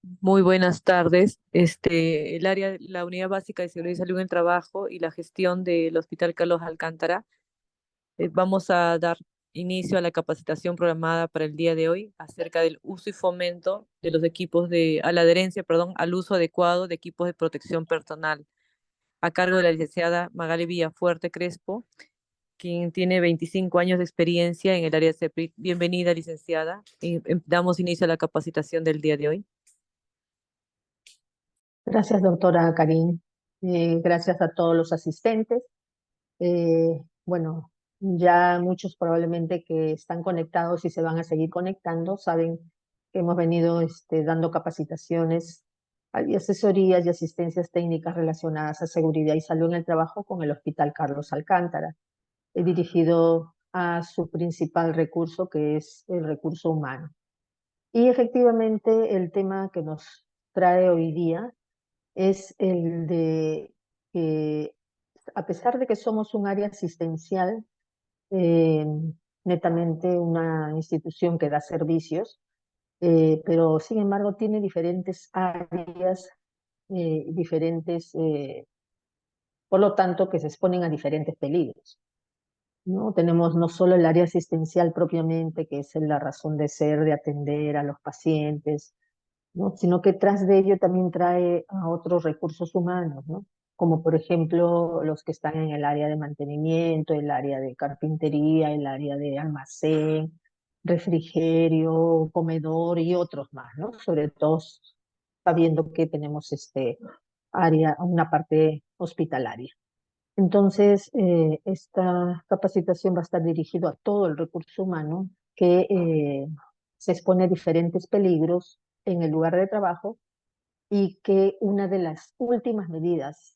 Muy buenas tardes. La Unidad Básica de Seguridad y Salud en el Trabajo y la gestión del Hospital Carlos Alcántara, vamos a dar inicio a la capacitación programada para el día de hoy acerca del uso y fomento de los a la adherencia, perdón, al uso adecuado de equipos de protección personal, a cargo de la licenciada Magali Villafuerte Crespo, quien tiene 25 años de experiencia en el área de CEPRIT. Bienvenida, licenciada. Damos inicio a la capacitación del día de hoy. Gracias, doctora Karin. Gracias a todos los asistentes. Bueno, ya muchos probablemente que están conectados y se van a seguir conectando saben que hemos venido dando capacitaciones y asesorías y asistencias técnicas relacionadas a seguridad y salud en el trabajo con el Hospital Carlos Alcántara, dirigido a su principal recurso, que es el recurso humano. Y efectivamente el tema que nos trae hoy día es el de que, a pesar de que somos un área asistencial, eh, netamente una institución que da servicios, pero sin embargo tiene diferentes áreas, diferentes, por lo tanto, que se exponen a diferentes peligros, ¿no? Tenemos no solo el área asistencial propiamente, que es la razón de ser, de atender a los pacientes, ¿no? Sino que tras de ello también trae a otros recursos humanos, ¿no? Como por ejemplo los que están en el área de mantenimiento, el área de carpintería, el área de almacén, refrigerio, comedor y otros más, ¿no? Sobre todo sabiendo que tenemos área, una parte hospitalaria. Entonces, esta capacitación va a estar dirigida a todo el recurso humano que se expone a diferentes peligros en el lugar de trabajo y que una de las últimas medidas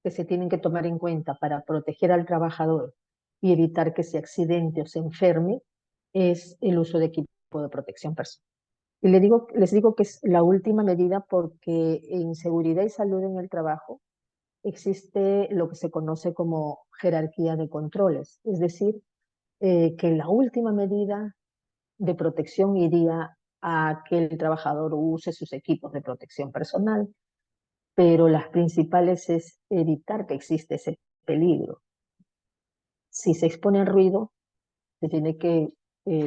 que se tienen que tomar en cuenta para proteger al trabajador y evitar que se accidente o se enferme es el uso de equipo de protección personal. Y les digo que es la última medida porque en seguridad y salud en el trabajo existe lo que se conoce como jerarquía de controles, es decir, que la última medida de protección iría a que el trabajador use sus equipos de protección personal, pero las principales es evitar que exista ese peligro. Si se expone al ruido, se tiene que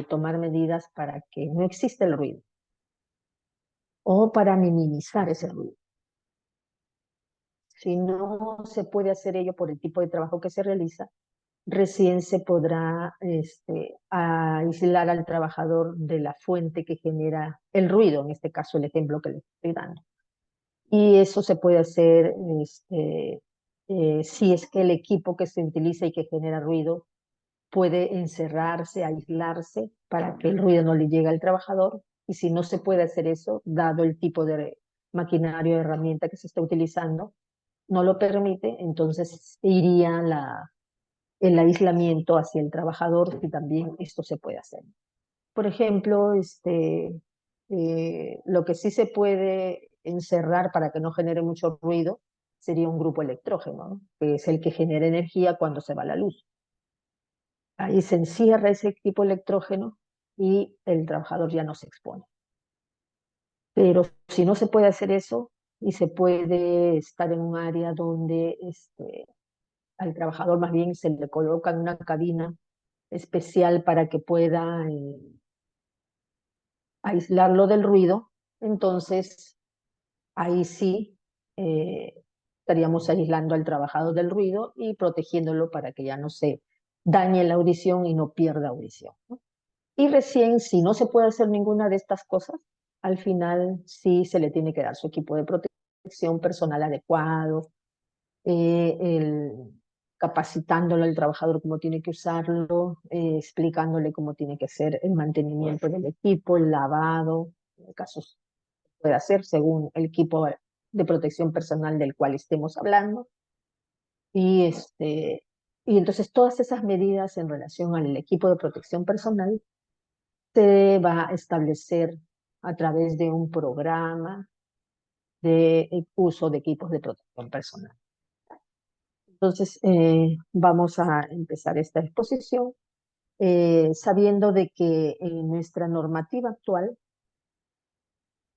tomar medidas para que no exista el ruido o para minimizar ese ruido. Si no se puede hacer ello por el tipo de trabajo que se realiza, recién se podrá aislar al trabajador de la fuente que genera el ruido, en este caso el ejemplo que le estoy dando. Y eso se puede hacer si es que el equipo que se utiliza y que genera ruido puede encerrarse, aislarse para que el ruido no le llegue al trabajador. Y si no se puede hacer eso, dado el tipo de maquinario o herramienta que se está utilizando, no lo permite, entonces iría el aislamiento hacia el trabajador y también esto se puede hacer. Por ejemplo, lo que sí se puede encerrar para que no genere mucho ruido sería un grupo electrógeno, ¿no? Que es el que genera energía cuando se va la luz. Ahí se encierra ese equipo electrógeno y el trabajador ya no se expone. Pero si no se puede hacer eso y se puede estar en un área donde al trabajador más bien se le coloca en una cabina especial para que pueda aislarlo del ruido, entonces ahí sí estaríamos aislando al trabajador del ruido y protegiéndolo para que ya no se dañe la audición y no pierda audición, ¿no? Y recién, si no se puede hacer ninguna de estas cosas, al final sí se le tiene que dar su equipo de protección personal adecuado, capacitándolo al trabajador cómo tiene que usarlo, explicándole cómo tiene que ser el mantenimiento del equipo, el lavado, en casos puede hacer según el equipo de protección personal del cual estemos hablando. Y, y entonces todas esas medidas en relación al equipo de protección personal se va a establecer a través de un programa de uso de equipos de protección personal. Entonces, vamos a empezar esta exposición sabiendo de que en nuestra normativa actual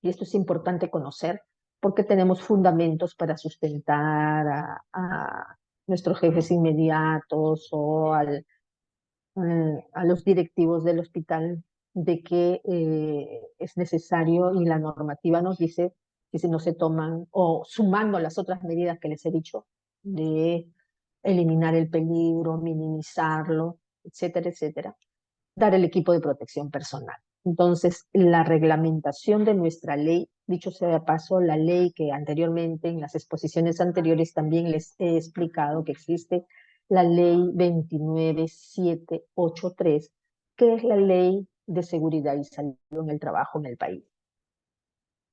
y esto es importante conocer, porque tenemos fundamentos para sustentar a nuestros jefes inmediatos o a los directivos del hospital de que es necesario y la normativa nos dice que si no se toman, o sumando las otras medidas que les he dicho, de eliminar el peligro, minimizarlo, etcétera, etcétera, dar el equipo de protección personal. Entonces, la reglamentación de nuestra ley, dicho sea de paso, la ley que anteriormente, en las exposiciones anteriores, también les he explicado que existe la ley 29783, que es la ley de seguridad y salud en el trabajo en el país.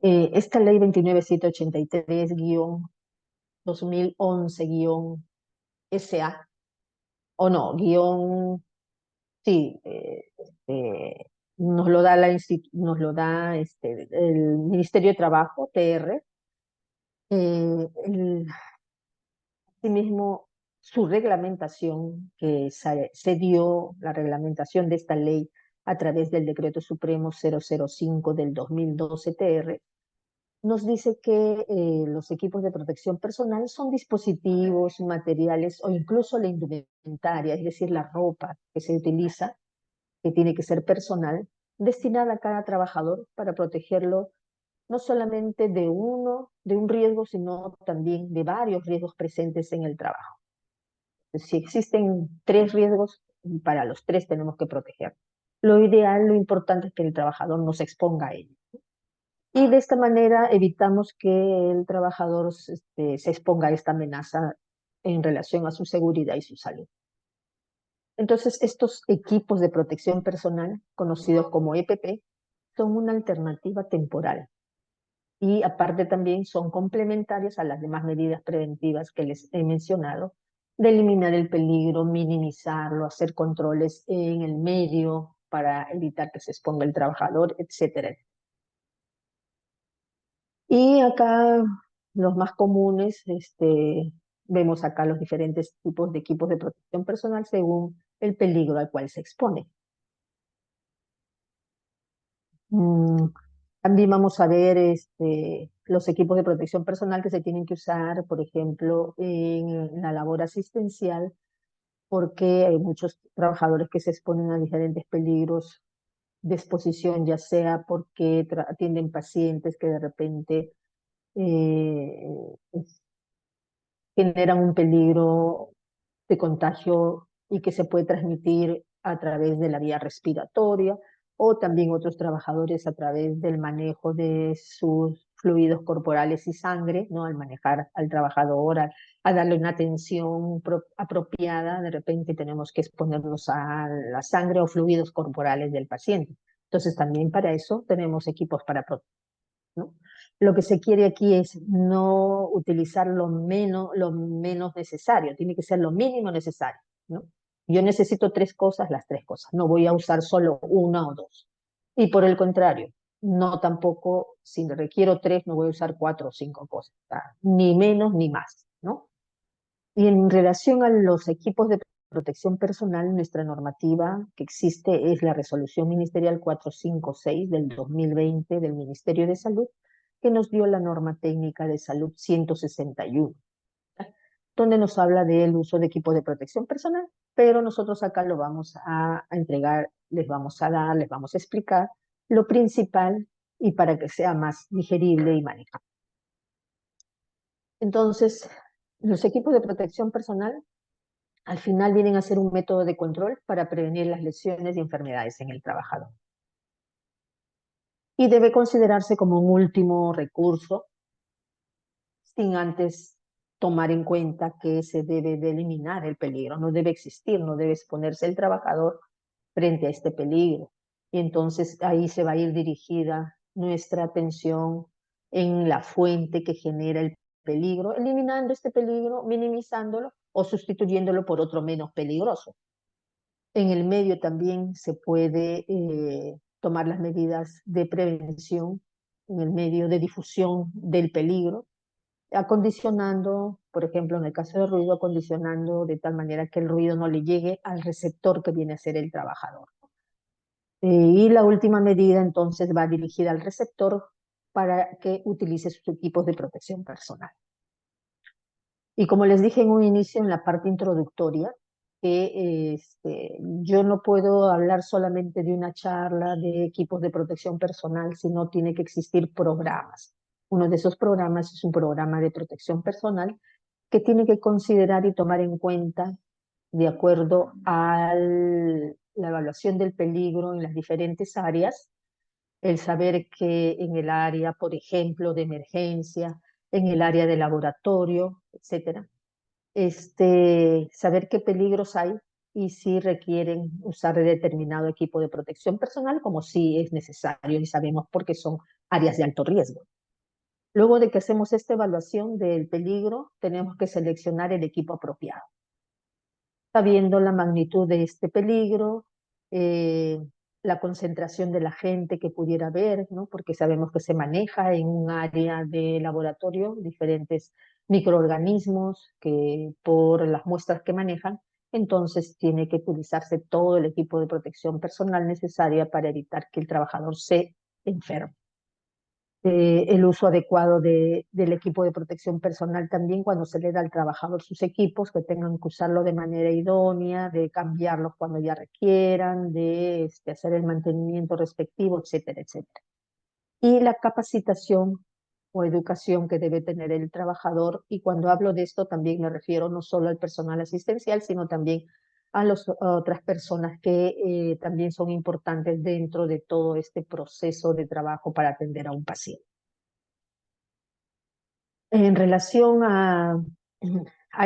Esta ley 29783-2011-SA, o no, sí, nos lo da, el Ministerio de Trabajo, TR. Asimismo, su reglamentación, que se dio la reglamentación de esta ley a través del Decreto Supremo 005 del 2012 TR, nos dice que los equipos de protección personal son dispositivos, materiales o incluso la indumentaria, es decir, la ropa que se utiliza, que tiene que ser personal, destinada a cada trabajador para protegerlo no solamente de un riesgo, sino también de varios riesgos presentes en el trabajo. Si existen 3 riesgos, para los 3 tenemos que proteger. Lo ideal, lo importante es que el trabajador no se exponga a ello. Y de esta manera evitamos que el trabajador se exponga a esta amenaza en relación a su seguridad y su salud. Entonces, estos equipos de protección personal, conocidos como EPP, son una alternativa temporal y aparte también son complementarios a las demás medidas preventivas que les he mencionado, de eliminar el peligro, minimizarlo, hacer controles en el medio para evitar que se exponga el trabajador, etcétera. Y acá los más comunes, vemos acá los diferentes tipos de equipos de protección personal según el peligro al cual se expone. Mm, También vamos a ver los equipos de protección personal que se tienen que usar, por ejemplo, en la labor asistencial, porque hay muchos trabajadores que se exponen a diferentes peligros de exposición, ya sea porque atienden pacientes que de repente eh, generan un peligro de contagio y que se puede transmitir a través de la vía respiratoria, o también otros trabajadores a través del manejo de sus fluidos corporales y sangre, ¿no? Al manejar al trabajador, a darle una atención apropiada, de repente tenemos que exponernos a la sangre o fluidos corporales del paciente. Entonces también para eso tenemos equipos para proteger, ¿no? Lo que se quiere aquí es no utilizar lo menos necesario, tiene que ser lo mínimo necesario, ¿no? Yo necesito 3 cosas, las 3 cosas, no voy a usar solo una o dos. Y por el contrario, no tampoco, si requiero 3, no voy a usar 4 o 5 cosas, ni menos ni más, ¿no? Y en relación a los equipos de protección personal, nuestra normativa que existe es la Resolución Ministerial 456 del 2020 del Ministerio de Salud, que nos dio la norma técnica de salud 161, donde nos habla del uso de equipos de protección personal, pero nosotros acá lo vamos a entregar, les vamos a dar, les vamos a explicar lo principal y para que sea más digerible y manejable. Entonces, los equipos de protección personal al final vienen a ser un método de control para prevenir las lesiones y enfermedades en el trabajador. Y debe considerarse como un último recurso, sin antes tomar en cuenta que se debe de eliminar el peligro, no debe existir, no debe exponerse el trabajador frente a este peligro. Y entonces ahí se va a ir dirigida nuestra atención en la fuente que genera el peligro, eliminando este peligro, minimizándolo o sustituyéndolo por otro menos peligroso. En el medio también se puede tomar las medidas de prevención, en el medio de difusión del peligro, acondicionando, por ejemplo, en el caso del ruido, acondicionando de tal manera que el ruido no le llegue al receptor que viene a ser el trabajador. Y la última medida entonces va dirigida al receptor, para que utilice sus equipos de protección personal. Y como les dije en un inicio, en la parte introductoria, que yo no puedo hablar solamente de una charla de equipos de protección personal, sino tiene que existir programas. Uno de esos programas es un programa de protección personal que tiene que considerar y tomar en cuenta, de acuerdo a la evaluación del peligro en las diferentes áreas, el saber que en el área, por ejemplo, de emergencia, en el área de laboratorio, etcétera, saber qué peligros hay y si requieren usar determinado equipo de protección personal, como si es necesario y sabemos porque son áreas de alto riesgo. Luego de que hacemos esta evaluación del peligro, tenemos que seleccionar el equipo apropiado, sabiendo la magnitud de este peligro, la concentración de la gente que pudiera haber, ¿no? Porque sabemos que se maneja en un área de laboratorio diferentes microorganismos que por las muestras que manejan, entonces tiene que utilizarse todo el equipo de protección personal necesaria para evitar que el trabajador se enferme. El uso adecuado del equipo de protección personal también cuando se le da al trabajador sus equipos, que tengan que usarlo de manera idónea, de cambiarlos cuando ya requieran, de hacer el mantenimiento respectivo, etcétera, etcétera. Y la capacitación o educación que debe tener el trabajador, y cuando hablo de esto también me refiero no solo al personal asistencial, sino también a otras personas que también son importantes dentro de todo este proceso de trabajo para atender a un paciente. En relación a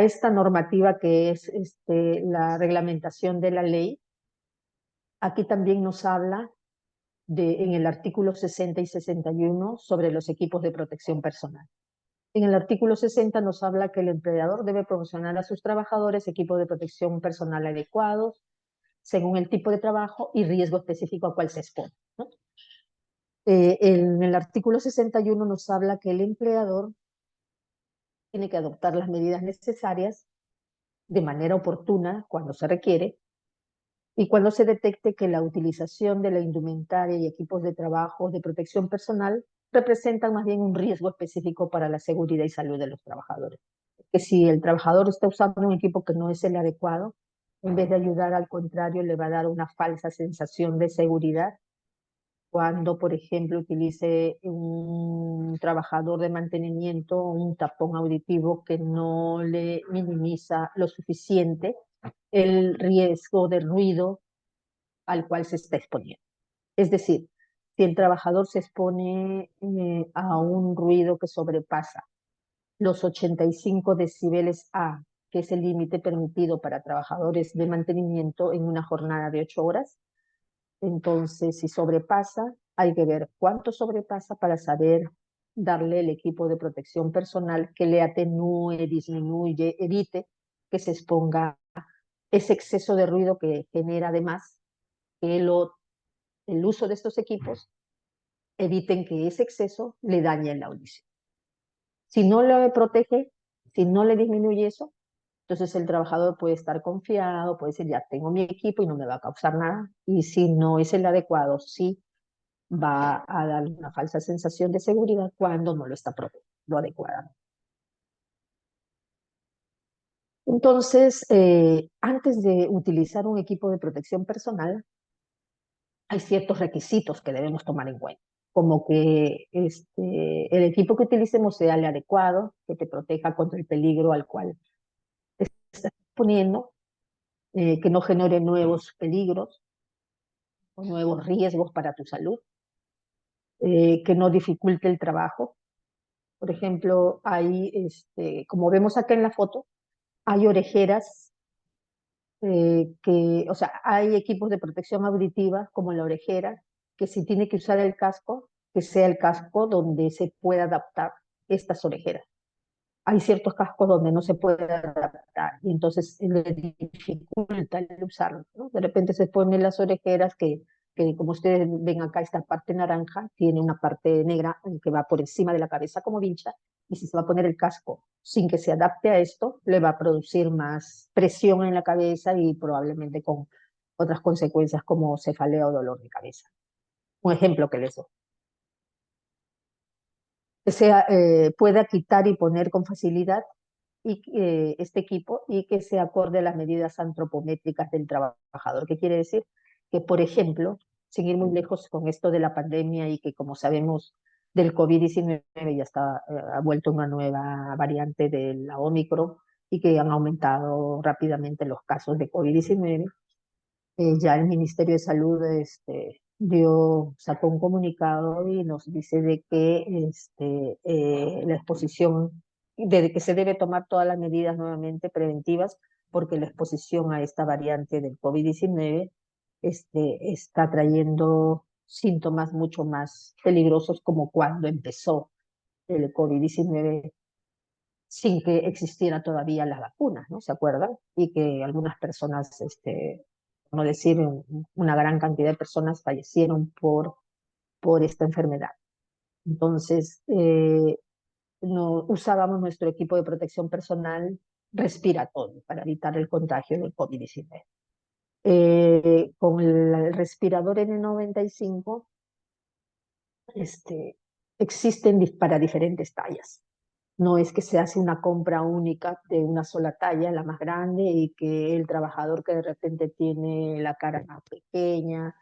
esta normativa que es la reglamentación de la ley, aquí también nos habla en el artículo 60 y 61 sobre los equipos de protección personal. En el artículo 60 nos habla que el empleador debe proporcionar a sus trabajadores equipos de protección personal adecuados según el tipo de trabajo y riesgo específico al cual se expone, ¿no? En el artículo 61 nos habla que el empleador tiene que adoptar las medidas necesarias de manera oportuna cuando se requiere y cuando se detecte que la utilización de la indumentaria y equipos de trabajo de protección personal representan más bien un riesgo específico para la seguridad y salud de los trabajadores. Que si el trabajador está usando un equipo que no es el adecuado, en vez de ayudar, al contrario, le va a dar una falsa sensación de seguridad cuando, por ejemplo, utilice un trabajador de mantenimiento un tapón auditivo que no le minimiza lo suficiente el riesgo de ruido al cual se está exponiendo. Es decir, si el trabajador se expone a un ruido que sobrepasa los 85 decibeles A, que es el límite permitido para trabajadores de mantenimiento en una jornada de 8 horas, entonces si sobrepasa, hay que ver cuánto sobrepasa para saber darle el equipo de protección personal que le atenúe, disminuye, evite que se exponga ese exceso de ruido que genera además que el uso de estos equipos eviten que ese exceso le dañe la audición. Si no le protege, si no le disminuye eso, entonces el trabajador puede estar confiado, puede decir, ya tengo mi equipo y no me va a causar nada. Y si no es el adecuado, sí va a dar una falsa sensación de seguridad cuando no lo está protegiendo adecuadamente. Entonces, antes de utilizar un equipo de protección personal, hay ciertos requisitos que debemos tomar en cuenta, como que el equipo que utilicemos sea el adecuado, que te proteja contra el peligro al cual te estás exponiendo, que no genere nuevos peligros o nuevos riesgos para tu salud, que no dificulte el trabajo. Por ejemplo, hay, como vemos acá en la foto, hay orejeras o sea, hay equipos de protección auditiva como la orejera, que si tiene que usar el casco, que sea el casco donde se pueda adaptar estas orejeras. Hay ciertos cascos donde no se puede adaptar y entonces le dificulta el usarlo, ¿no? De repente se ponen las orejeras que como ustedes ven acá, esta parte naranja tiene una parte negra que va por encima de la cabeza como vincha, y si se va a poner el casco sin que se adapte a esto, le va a producir más presión en la cabeza y probablemente con otras consecuencias como cefalea o dolor de cabeza. Un ejemplo que les doy. pueda quitar y poner con facilidad este equipo y que se acorde a las medidas antropométricas del trabajador. ¿Qué quiere decir? Que, por ejemplo, sin ir muy lejos con esto de la pandemia y que, como sabemos, del COVID-19 ya está, ha vuelto una nueva variante de la Omicron y que han aumentado rápidamente los casos de COVID-19. Ya el Ministerio de Salud sacó un comunicado y nos dice de que la exposición, de que se debe tomar todas las medidas nuevamente preventivas, porque la exposición a esta variante del COVID-19 está trayendo síntomas mucho más peligrosos como cuando empezó el COVID-19 sin que existiera todavía la vacuna, ¿no? ¿Se acuerdan? Y que algunas personas, no decir una gran cantidad de personas fallecieron por esta enfermedad. Entonces, no, usábamos nuestro equipo de protección personal respiratorio para evitar el contagio del COVID-19. Con el respirador N95 existen para diferentes tallas. No es que se hace una compra única de una sola talla, la más grande, y que el trabajador que de repente tiene la cara más pequeña,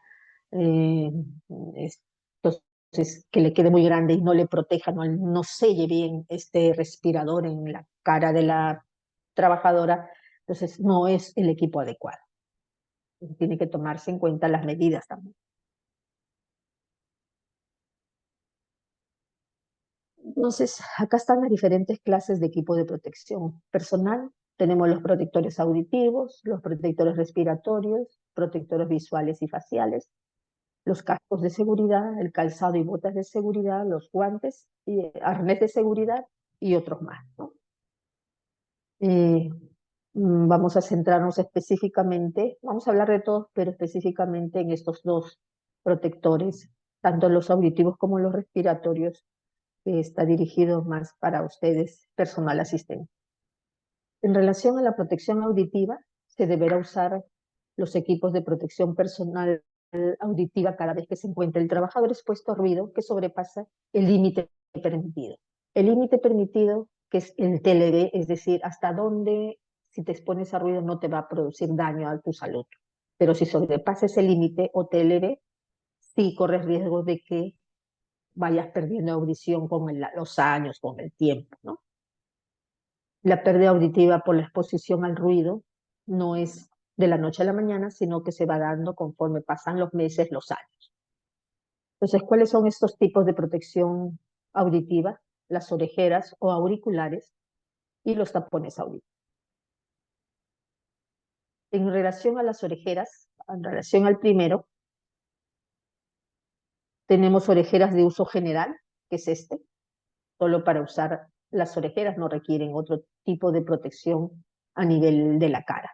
eh, entonces que le quede muy grande y no le proteja, no selle bien este respirador en la cara de la trabajadora, entonces no es el equipo adecuado. Tiene que tomarse en cuenta las medidas también. Entonces, acá están las diferentes clases de equipo de protección personal. Tenemos los protectores auditivos, los protectores respiratorios, protectores visuales y faciales, los cascos de seguridad, el calzado y botas de seguridad, los guantes, y arnés de seguridad y otros más, ¿no? Eh, Vamos a centrarnos específicamente, vamos a hablar de todos, pero específicamente en estos dos protectores, tanto los auditivos como los respiratorios, que está dirigido más para ustedes, personal asistente. En relación a la protección auditiva, se deberá usar los equipos de protección personal auditiva cada vez que se encuentre el trabajador expuesto a ruido que sobrepasa el límite permitido. El límite permitido, que es el TLB, es decir, hasta dónde, si te expones a ruido, no te va a producir daño a tu salud. Pero si sobrepasa ese límite o TLB, sí corres riesgo de que vayas perdiendo audición con los años, con el tiempo, ¿no? La pérdida auditiva por la exposición al ruido no es de la noche a la mañana, sino que se va dando conforme pasan los meses, los años. Entonces, ¿cuáles son estos tipos de protección auditiva? Las orejeras o auriculares y los tapones auditivos. En relación a las orejeras, en relación al primero, tenemos orejeras de uso general, que es solo para usar las orejeras, no requieren otro tipo de protección a nivel de la cara.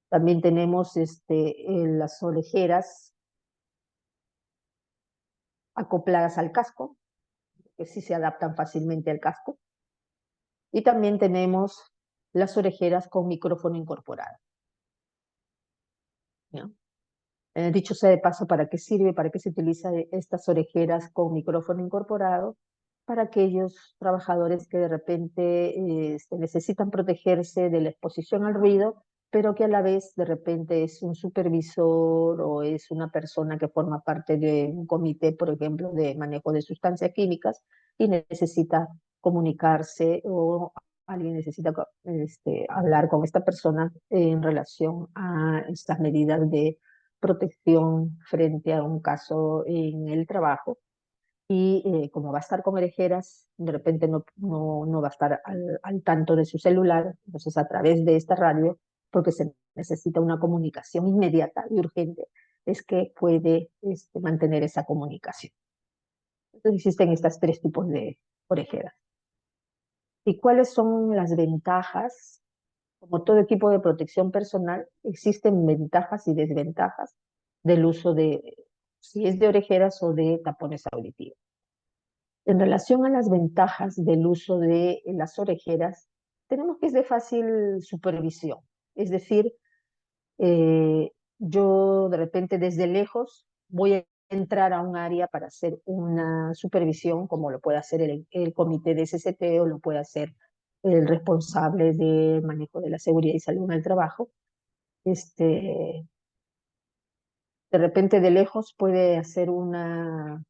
También tenemos las orejeras acopladas al casco, que sí se adaptan fácilmente al casco. Y también tenemos las orejeras con micrófono incorporado, ¿no? Dicho sea de paso, ¿para qué sirve? ¿Para qué se utilizan estas orejeras con micrófono incorporado? Para aquellos trabajadores que de repente necesitan protegerse de la exposición al ruido, pero que a la vez de repente es un supervisor o es una persona que forma parte de un comité, por ejemplo, de manejo de sustancias químicas y necesita comunicarse o alguien necesita hablar con esta persona en relación a estas medidas de protección frente a un caso en el trabajo. Y como va a estar con orejeras, de repente no va a estar al tanto de su celular, entonces a través de esta radio, porque se necesita una comunicación inmediata y urgente, es que puede mantener esa comunicación. Entonces existen estos tres tipos de orejeras. ¿Y cuáles son las ventajas? Como todo equipo de protección personal, existen ventajas y desventajas del uso de, si es de orejeras o de tapones auditivos. En relación a las ventajas del uso de las orejeras, tenemos que es de fácil supervisión. Es decir, yo de repente desde lejos voy a entrar a un área para hacer una supervisión, como lo puede hacer el comité de SCT o lo puede hacer el responsable de manejo de la seguridad y salud en el trabajo. De repente de lejos puede hacer una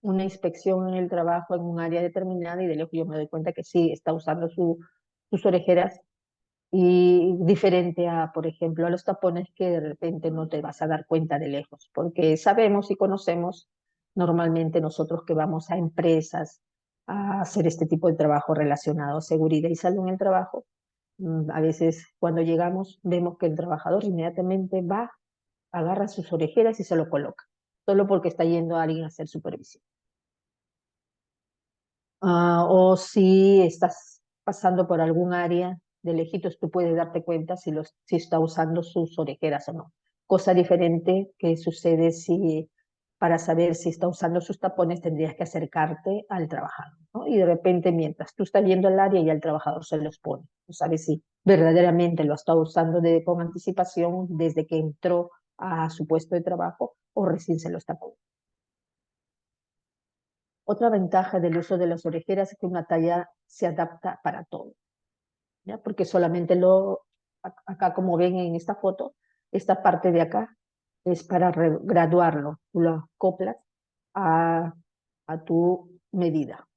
inspección en el trabajo en un área determinada y de lejos yo me doy cuenta que sí, está usando sus orejeras y diferente a, por ejemplo, a los tapones que de repente no te vas a dar cuenta de lejos, porque sabemos y conocemos normalmente nosotros que vamos a empresas a hacer este tipo de trabajo relacionado a seguridad y salud en el trabajo. A veces cuando llegamos vemos que el trabajador inmediatamente va, agarra sus orejeras y se lo coloca, solo porque está yendo a alguien a hacer supervisión. O si estás pasando por algún área de lejitos, tú puedes darte cuenta si está usando sus orejeras o no. Cosa diferente que sucede si para saber si está usando sus tapones tendrías que acercarte al trabajador, ¿no? Y de repente mientras tú estás yendo al área ya el trabajador se los pone. No sabes si verdaderamente lo ha estado usando con anticipación desde que entró a su puesto de trabajo o recién se lo está poniendo. Otra ventaja del uso de las orejeras es que una talla se adapta para todo, ¿ya? Porque solamente acá como ven en esta foto, esta parte de acá es para graduarlo, tú lo acoplas a, a tu medida.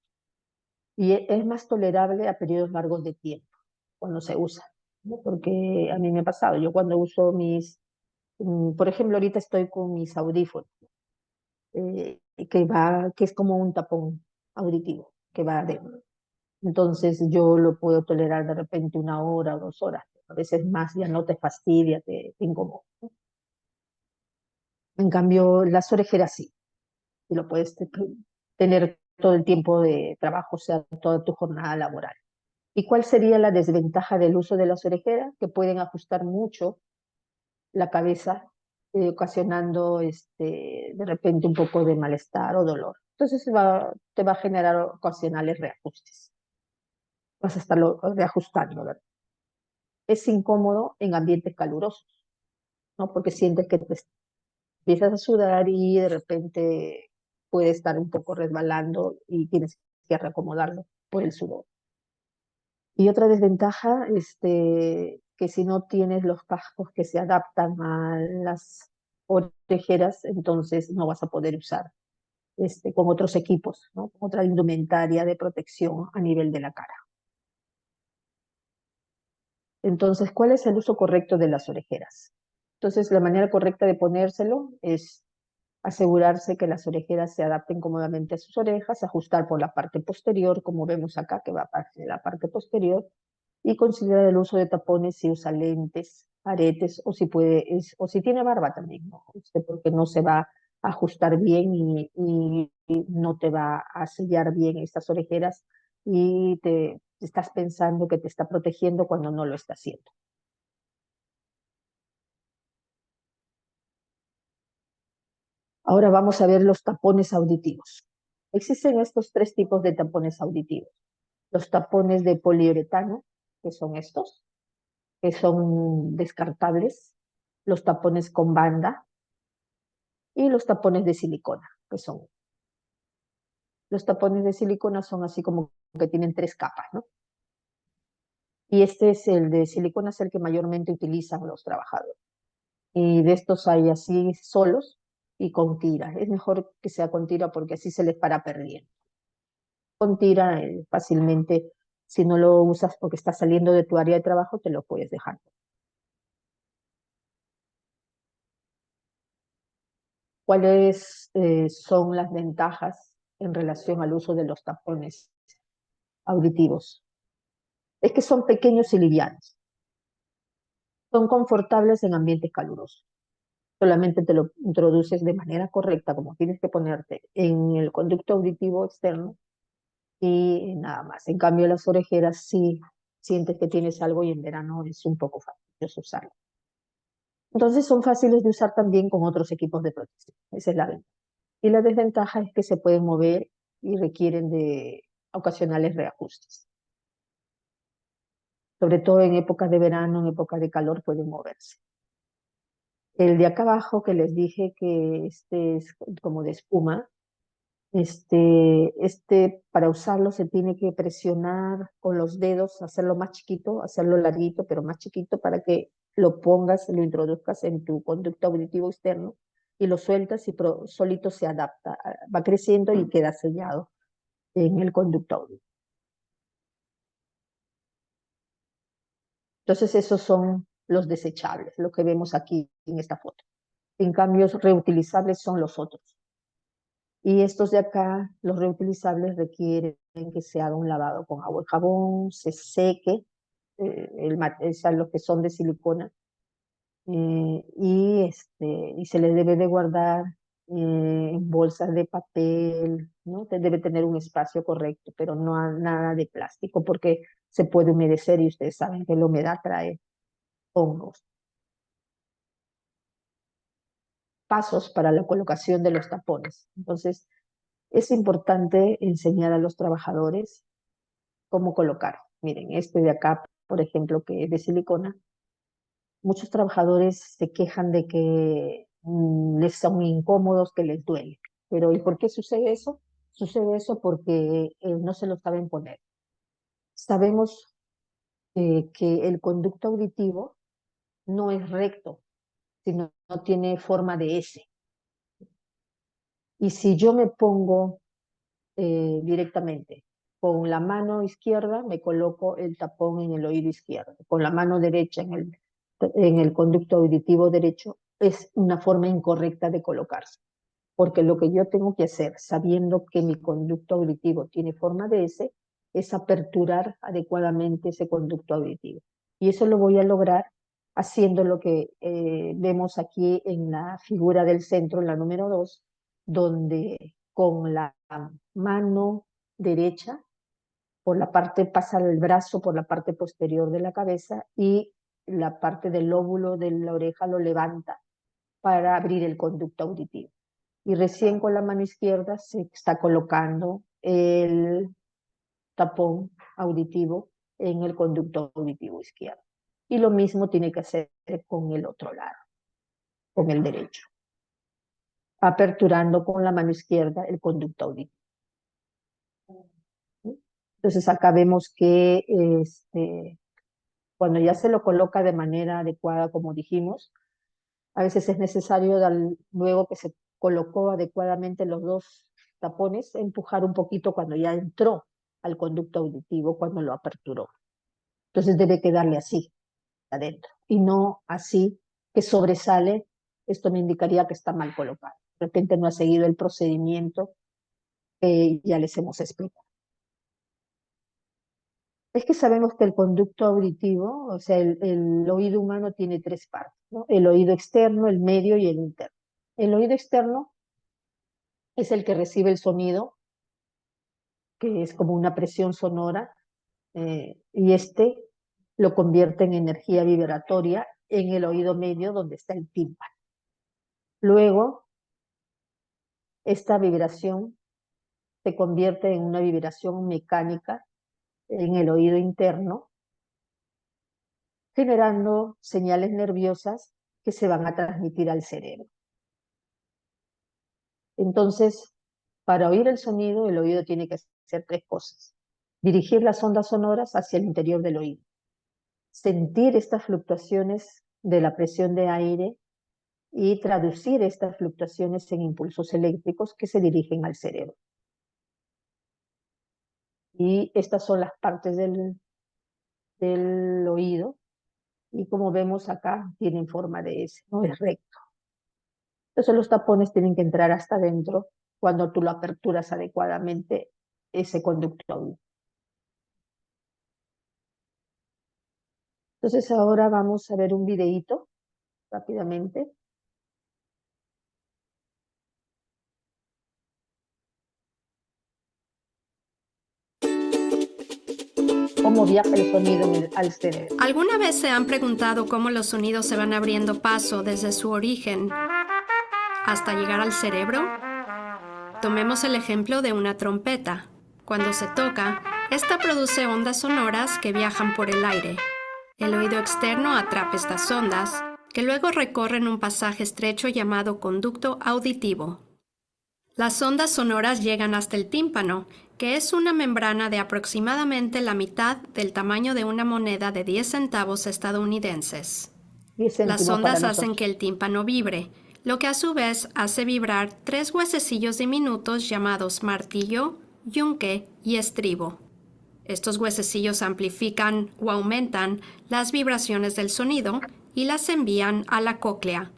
Y es más tolerable a periodos largos de tiempo cuando se usa, ¿no? Porque a mí me ha pasado, yo cuando uso por ejemplo, ahorita estoy con mis audífonos, que es como un tapón auditivo, que va adentro. Entonces yo lo puedo tolerar de repente 1 hora o 2 horas. A veces más ya no te fastidia, te incomoda. En cambio, las orejeras sí. Y lo puedes tener todo el tiempo de trabajo, o sea, toda tu jornada laboral. ¿Y cuál sería la desventaja del uso de las orejeras? Que pueden ajustar mucho la cabeza, ocasionando de repente un poco de malestar o dolor. Entonces te va a generar ocasionales reajustes. Vas a estarlo reajustando, ¿verdad? Es incómodo en ambientes calurosos, ¿no? Porque sientes que te empiezas a sudar y de repente puede estar un poco resbalando y tienes que reacomodarlo por el sudor. Y otra desventaja, que si no tienes los cascos que se adaptan a las orejeras, entonces no vas a poder usar con otros equipos, ¿no? Otra indumentaria de protección a nivel de la cara. Entonces, ¿cuál es el uso correcto de las orejeras? Entonces, la manera correcta de ponérselo es asegurarse que las orejeras se adapten cómodamente a sus orejas, ajustar por la parte posterior, como vemos acá, que va a partir de la parte posterior, y considerar el uso de tapones si usa lentes, aretes, o si tiene barba también, ¿no? Porque no se va a ajustar bien y no te va a sellar bien estas orejeras y te estás pensando que te está protegiendo cuando no lo está haciendo. Ahora vamos a ver los tapones auditivos. Existen estos 3 tipos de tapones auditivos. Los tapones de poliuretano, que son estos, que son descartables, los tapones con banda y los tapones de silicona, que son. Los tapones de silicona son así como que tienen 3 capas, ¿no? Y este es el de silicona, es el que mayormente utilizan los trabajadores. Y de estos hay así solos y con tira. Es mejor que sea con tira porque así se les para perdiendo. Con tira fácilmente, si no lo usas porque estás saliendo de tu área de trabajo, te lo puedes dejar. ¿Cuáles son las ventajas en relación al uso de los tapones auditivos? Es que son pequeños y livianos. Son confortables en ambientes calurosos. Solamente te lo introduces de manera correcta, como tienes que ponerte en el conducto auditivo externo y nada más. En cambio, las orejeras sí sientes que tienes algo y en verano es un poco fastidioso usarlo. Entonces son fáciles de usar también con otros equipos de protección. Esa es la ventaja. Y la desventaja es que se pueden mover y requieren de ocasionales reajustes. Sobre todo en épocas de verano, en épocas de calor pueden moverse. El de acá abajo que les dije que este es como de espuma, para usarlo se tiene que presionar con los dedos, hacerlo más chiquito, hacerlo larguito, pero más chiquito para que lo pongas, lo introduzcas en tu conducto auditivo externo y lo sueltas y solito se adapta, va creciendo y queda sellado en el conducto auditivo. Entonces esos son los desechables, lo que vemos aquí en esta foto. En cambio, reutilizables son los otros. Y estos de acá, los reutilizables, requieren que se haga un lavado con agua y jabón, se seque, los que son de silicona, y se les debe de guardar en bolsas de papel, ¿no? Debe tener un espacio correcto, pero no nada de plástico, porque se puede humedecer y ustedes saben que la humedad trae hongos. Pasos para la colocación de los tapones. Entonces, es importante enseñar a los trabajadores cómo colocar. Miren, este de acá, por ejemplo, que es de silicona, muchos trabajadores se quejan de que les son incómodos, que les duele. Pero ¿y por qué sucede eso? Sucede eso porque no se lo saben poner. Sabemos que el conducto auditivo no es recto, sino no tiene forma de S. Y si yo me pongo directamente. Con la mano izquierda me coloco el tapón en el oído izquierdo. Con la mano derecha en el conducto auditivo derecho es una forma incorrecta de colocarse. Porque lo que yo tengo que hacer, sabiendo que mi conducto auditivo tiene forma de S, es aperturar adecuadamente ese conducto auditivo. Y eso lo voy a lograr haciendo lo que vemos aquí en la figura del centro, en la número 2, donde con la mano derecha, por la parte, pasa el brazo por la parte posterior de la cabeza y la parte del lóbulo de la oreja lo levanta para abrir el conducto auditivo. Y recién con la mano izquierda se está colocando el tapón auditivo en el conducto auditivo izquierdo. Y lo mismo tiene que hacer con el otro lado, con el derecho, aperturando con la mano izquierda el conducto auditivo. Entonces acá vemos que cuando ya se lo coloca de manera adecuada, como dijimos, a veces es necesario, luego que se colocó adecuadamente los dos tapones, empujar un poquito cuando ya entró al conducto auditivo, cuando lo aperturó. Entonces debe quedarle así, adentro, y no así que sobresale. Esto me indicaría que está mal colocado. De repente no ha seguido el procedimiento que ya les hemos explicado. Es que sabemos que el conducto auditivo, o sea, el oído humano tiene tres partes, ¿no? El oído externo, el medio y el interno. El oído externo es el que recibe el sonido, que es como una presión sonora, y lo convierte en energía vibratoria en el oído medio, donde está el tímpano. Luego, esta vibración se convierte en una vibración mecánica en el oído interno, generando señales nerviosas que se van a transmitir al cerebro. Entonces, para oír el sonido, el oído tiene que hacer tres cosas. Dirigir las ondas sonoras hacia el interior del oído. Sentir estas fluctuaciones de la presión de aire y traducir estas fluctuaciones en impulsos eléctricos que se dirigen al cerebro. Y estas son las partes del oído. Y como vemos acá, tienen forma de S, no es recto. Entonces los tapones tienen que entrar hasta adentro cuando tú lo aperturas adecuadamente ese conducto auditivo. Entonces ahora vamos a ver un videíto rápidamente. Cómo viaja el sonido al cerebro. ¿Alguna vez se han preguntado cómo los sonidos se van abriendo paso desde su origen hasta llegar al cerebro? Tomemos el ejemplo de una trompeta. Cuando se toca, esta produce ondas sonoras que viajan por el aire. El oído externo atrapa estas ondas que luego recorren un pasaje estrecho llamado conducto auditivo. Las ondas sonoras llegan hasta el tímpano, que es una membrana de aproximadamente la mitad del tamaño de una moneda de 10 centavos estadounidenses. 10 Las céntimos para ondas hacen nosotros. que el tímpano vibre, lo que a su vez hace vibrar 3 huesecillos diminutos llamados martillo, yunque y estribo. Estos huesecillos amplifican o aumentan las vibraciones del sonido y las envían a la cóclea.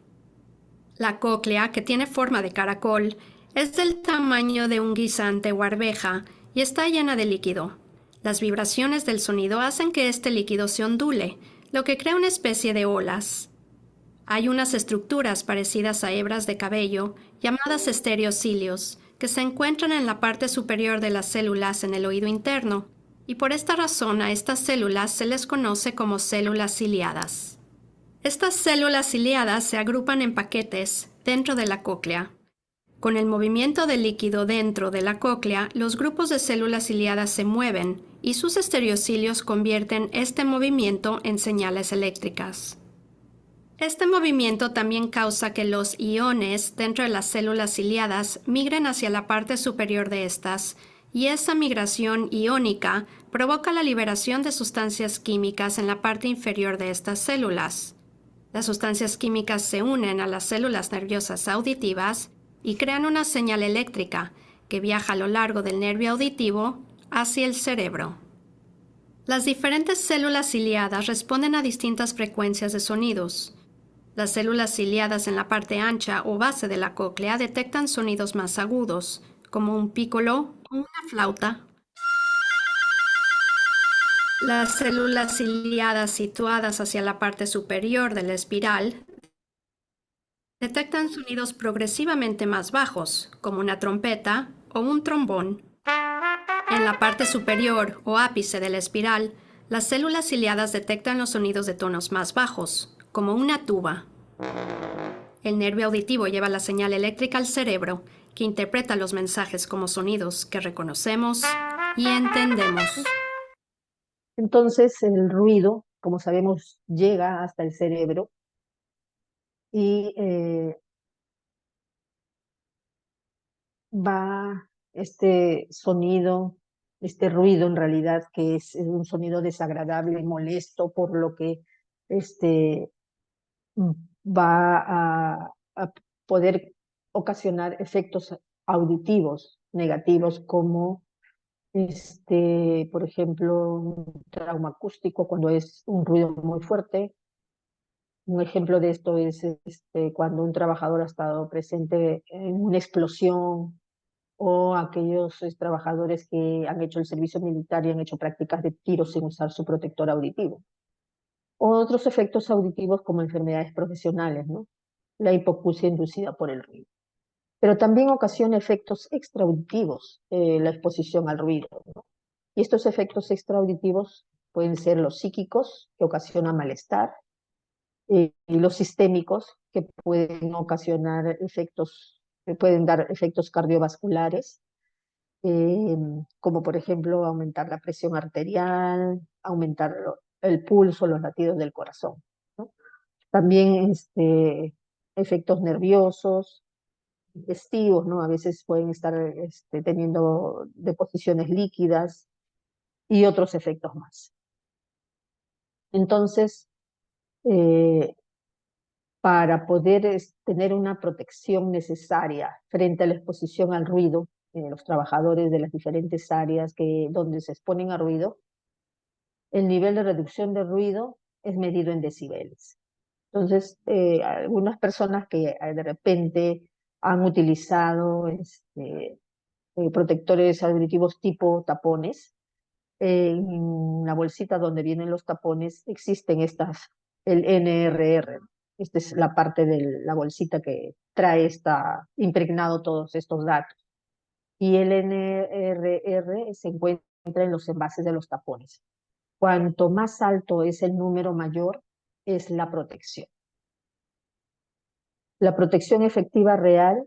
La cóclea, que tiene forma de caracol, es del tamaño de un guisante o arveja y está llena de líquido. Las vibraciones del sonido hacen que este líquido se ondule, lo que crea una especie de olas. Hay unas estructuras parecidas a hebras de cabello, llamadas estereocilios, que se encuentran en la parte superior de las células en el oído interno, y por esta razón a estas células se les conoce como células ciliadas. Estas células ciliadas se agrupan en paquetes dentro de la cóclea. Con el movimiento del líquido dentro de la cóclea, los grupos de células ciliadas se mueven y sus estereocilios convierten este movimiento en señales eléctricas. Este movimiento también causa que los iones dentro de las células ciliadas migren hacia la parte superior de estas, y esa migración iónica provoca la liberación de sustancias químicas en la parte inferior de estas células. Las sustancias químicas se unen a las células nerviosas auditivas y crean una señal eléctrica que viaja a lo largo del nervio auditivo hacia el cerebro. Las diferentes células ciliadas responden a distintas frecuencias de sonidos. Las células ciliadas en la parte ancha o base de la cóclea detectan sonidos más agudos, como un pícolo o una flauta. Las células ciliadas situadas hacia la parte superior de la espiral detectan sonidos progresivamente más bajos, como una trompeta o un trombón. En la parte superior o ápice de la espiral, las células ciliadas detectan los sonidos de tonos más bajos, como una tuba. El nervio auditivo lleva la señal eléctrica al cerebro, que interpreta los mensajes como sonidos que reconocemos y entendemos. Entonces, el ruido, como sabemos, llega hasta el cerebro y va este sonido, este ruido en realidad, que es un sonido desagradable, molesto, por lo que mm, va a poder ocasionar efectos auditivos negativos como por ejemplo, un trauma acústico cuando es un ruido muy fuerte. Un ejemplo de esto es cuando un trabajador ha estado presente en una explosión, o aquellos trabajadores que han hecho el servicio militar y han hecho prácticas de tiro sin usar su protector auditivo. Otros efectos auditivos como enfermedades profesionales, ¿no? La hipoacusia inducida por el ruido. Pero también ocasiona efectos extraauditivos, la exposición al ruido, ¿no? Y estos efectos extraauditivos pueden ser los psíquicos, que ocasionan malestar, y los sistémicos, que pueden ocasionar efectos, pueden dar efectos cardiovasculares, como por ejemplo aumentar la presión arterial, aumentar el pulso, los latidos del corazón, ¿no? También efectos nerviosos, digestivos, ¿no? A veces pueden estar teniendo deposiciones líquidas y otros efectos más. Entonces, para poder tener una protección necesaria frente a la exposición al ruido, los trabajadores de las diferentes áreas donde se exponen a ruido, el nivel de reducción de ruido es medido en decibeles. Entonces, algunas personas que de repente han utilizado protectores auditivos tipo tapones, en la bolsita donde vienen los tapones existen el NRR. Esta es la parte de la bolsita que está impregnado todos estos datos. Y el NRR se encuentra en los envases de los tapones. Cuanto más alto es el número, mayor es la protección. La protección efectiva real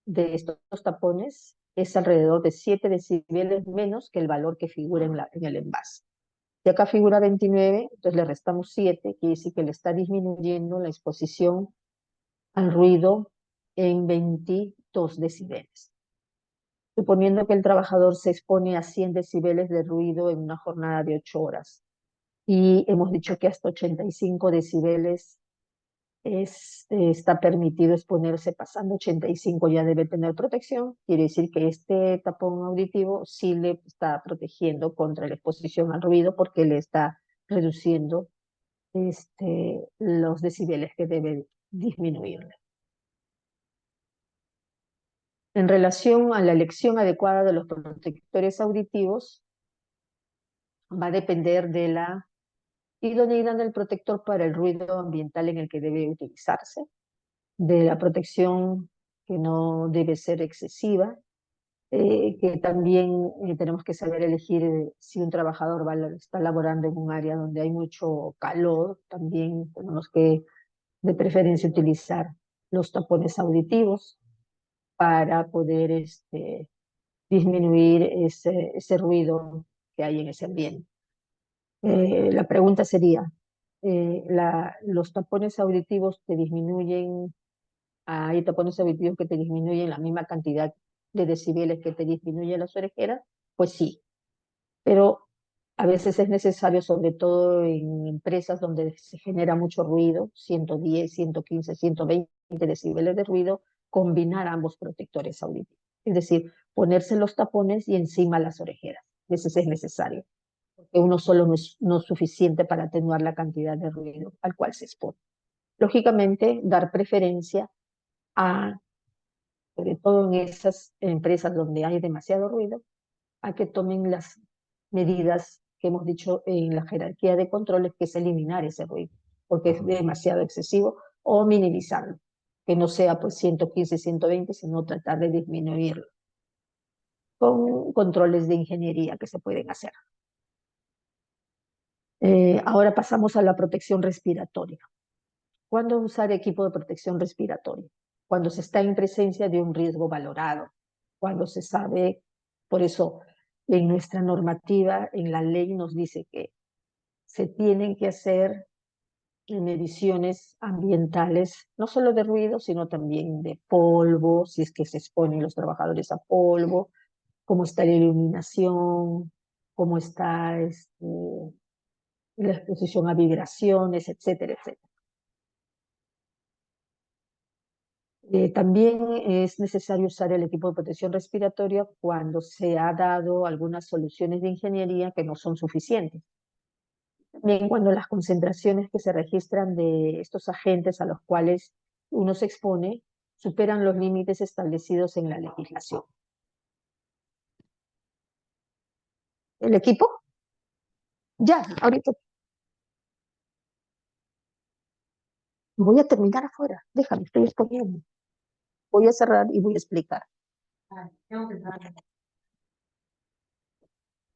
de estos tapones es alrededor de 7 decibeles menos que el valor que figura en el envase. Y acá figura 29, entonces le restamos 7, quiere decir que le está disminuyendo la exposición al ruido en 22 decibeles. Suponiendo que el trabajador se expone a 100 decibeles de ruido en una jornada de 8 horas. Y hemos dicho que hasta 85 decibeles está permitido exponerse. Pasando 85 ya debe tener protección. Quiere decir que este tapón auditivo sí le está protegiendo contra la exposición al ruido porque le está reduciendo los decibeles que debe disminuirle. En relación a la elección adecuada de los protectores auditivos, va a depender de la idoneidad del protector para el ruido ambiental en el que debe utilizarse, de la protección que no debe ser excesiva, que también tenemos que saber elegir si un trabajador está laborando en un área donde hay mucho calor, también tenemos que de preferencia utilizar los tapones auditivos para poder disminuir ese ruido que hay en ese ambiente. La pregunta sería, ¿los tapones auditivos te disminuyen? ¿Hay tapones auditivos que te disminuyen la misma cantidad de decibeles que te disminuyen las orejeras? Pues sí, pero a veces es necesario, sobre todo en empresas donde se genera mucho ruido, 110, 115, 120 decibeles de ruido, combinar ambos protectores auditivos. Es decir, ponerse los tapones y encima las orejeras. A veces es necesario, porque uno solo no es suficiente para atenuar la cantidad de ruido al cual se expone. Lógicamente, dar preferencia sobre todo en esas empresas donde hay demasiado ruido, a que tomen las medidas que hemos dicho en la jerarquía de controles, que es eliminar ese ruido, porque es demasiado excesivo, o minimizarlo, que no sea pues 115, 120, sino tratar de disminuirlo, con controles de ingeniería que se pueden hacer. Ahora pasamos a la protección respiratoria. ¿Cuándo usar equipo de protección respiratoria? Cuando se está en presencia de un riesgo valorado, cuando se sabe, por eso en nuestra normativa, en la ley nos dice que se tienen que hacer mediciones ambientales, no solo de ruido, sino también de polvo, si es que se exponen los trabajadores a polvo, cómo está la iluminación, cómo está la exposición a vibraciones, etcétera, etcétera. También es necesario usar el equipo de protección respiratoria cuando se ha dado algunas soluciones de ingeniería que no son suficientes. También cuando las concentraciones que se registran de estos agentes a los cuales uno se expone superan los límites establecidos en la legislación. ¿El equipo? Ya, ahorita. Voy a terminar afuera. Déjame, estoy exponiendo. Voy a cerrar y voy a explicar.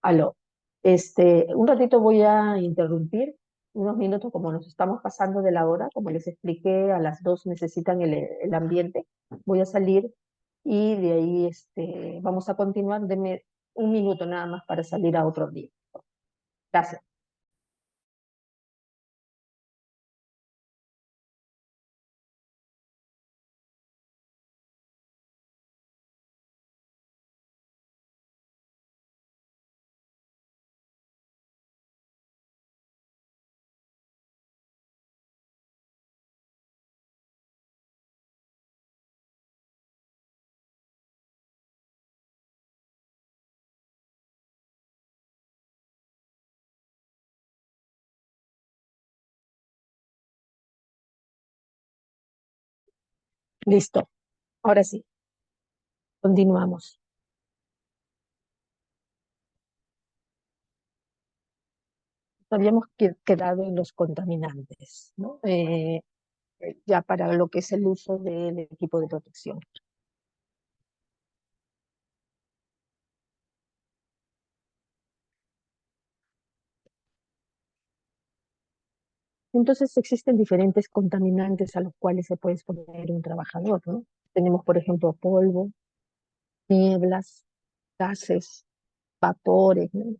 Aló. Un ratito voy a interrumpir, unos minutos, como nos estamos pasando de la hora, como les expliqué, a las 2 necesitan el ambiente. Voy a salir y de ahí vamos a continuar. Denme un minuto nada más para salir a otro día. Gracias. Listo. Ahora sí, continuamos. Habíamos quedado en los contaminantes, ¿no? Ya para lo que es el uso del equipo de protección. Entonces existen diferentes contaminantes a los cuales se puede exponer un trabajador, ¿no? Tenemos, por ejemplo, polvo, nieblas, gases, vapores, ¿no?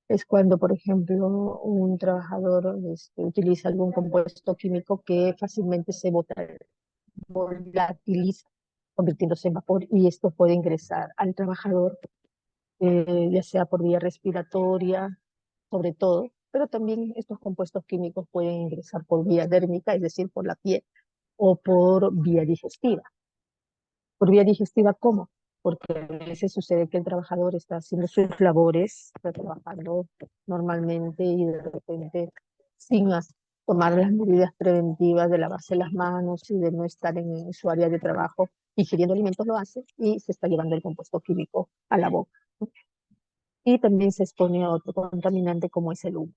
Es cuando, por ejemplo, un trabajador utiliza algún compuesto químico que fácilmente se volatiliza, convirtiéndose en vapor, y esto puede ingresar al trabajador, ya sea por vía respiratoria, sobre todo, pero también estos compuestos químicos pueden ingresar por vía dérmica, es decir, por la piel, o por vía digestiva. ¿Por vía digestiva cómo? Porque a veces sucede que el trabajador está haciendo sus labores, está trabajando normalmente y de repente, sin tomar las medidas preventivas de lavarse las manos y de no estar en su área de trabajo ingiriendo alimentos, lo hace y se está llevando el compuesto químico a la boca, ¿no? Y también se expone a otro contaminante como es el humo.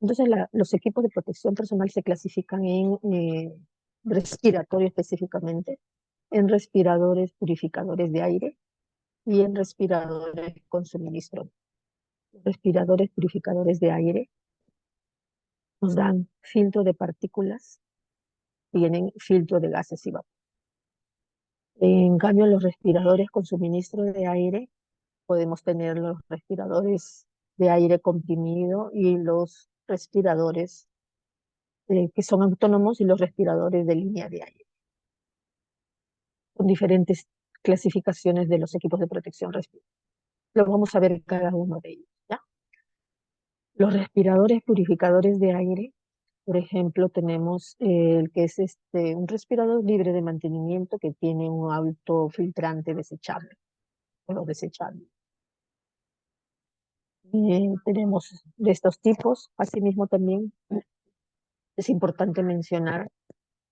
Entonces, los equipos de protección personal se clasifican en respiratorio específicamente, en respiradores purificadores de aire y en respiradores con suministro. Los respiradores purificadores de aire nos dan filtro de partículas, tienen filtro de gases y vapor. En cambio, los respiradores con suministro de aire, podemos tener los respiradores de aire comprimido y los respiradores que son autónomos y los respiradores de línea de aire, con diferentes clasificaciones de los equipos de protección respiratoria. Lo vamos a ver cada uno de ellos, ¿ya? Los respiradores purificadores de aire, por ejemplo, tenemos el que es un respirador libre de mantenimiento que tiene un autofiltrante desechable, o desechable. Tenemos de estos tipos. Asimismo, también es importante mencionar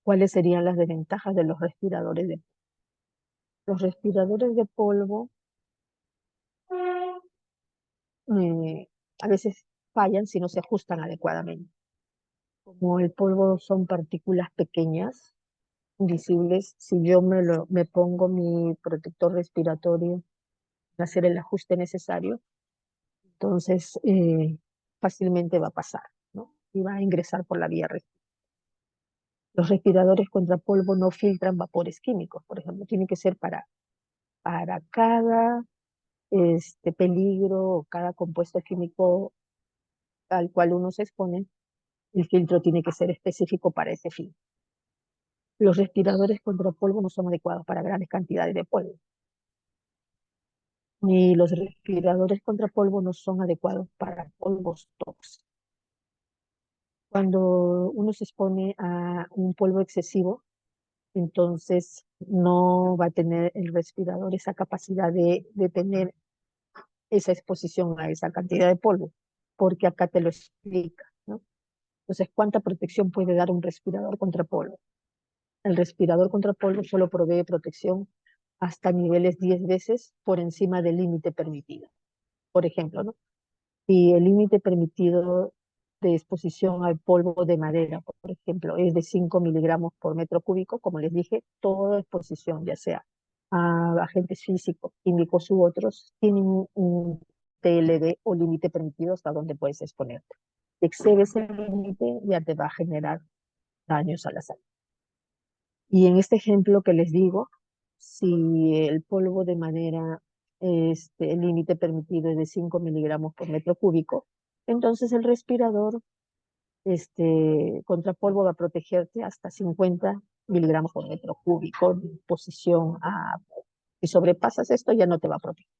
cuáles serían las desventajas de los respiradores de polvo. Los respiradores de polvo a veces fallan si no se ajustan adecuadamente. Como el polvo son partículas pequeñas, visibles, si yo me pongo mi protector respiratorio, hacer el ajuste necesario, entonces fácilmente va a pasar, ¿no? Y va a ingresar por la vía respiratoria. Los respiradores contra polvo no filtran vapores químicos, por ejemplo, tiene que ser para cada peligro o cada compuesto químico al cual uno se expone, el filtro tiene que ser específico para ese fin. Los respiradores contra polvo no son adecuados para grandes cantidades de polvo. Ni los respiradores contra polvo no son adecuados para polvos tóxicos. Cuando uno se expone a un polvo excesivo, entonces no va a tener el respirador esa capacidad de tener esa exposición a esa cantidad de polvo, porque acá te lo explica, ¿no? Entonces, ¿cuánta protección puede dar un respirador contra polvo? El respirador contra polvo solo provee protección hasta niveles 10 veces por encima del límite permitido. Por ejemplo, ¿no? Si el límite permitido de exposición al polvo de madera, por ejemplo, es de 5 miligramos por metro cúbico, como les dije, toda exposición, ya sea a agentes físicos, químicos u otros, tienen un TLD o límite permitido hasta donde puedes exponerte. Si excedes el límite, ya te va a generar daños a la salud. Y en este ejemplo que les digo, si el polvo de madera, el límite permitido es de 5 miligramos por metro cúbico, entonces el respirador contra polvo va a protegerte hasta 50 miligramos por metro cúbico de exposición a... Si sobrepasas esto, ya no te va a proteger.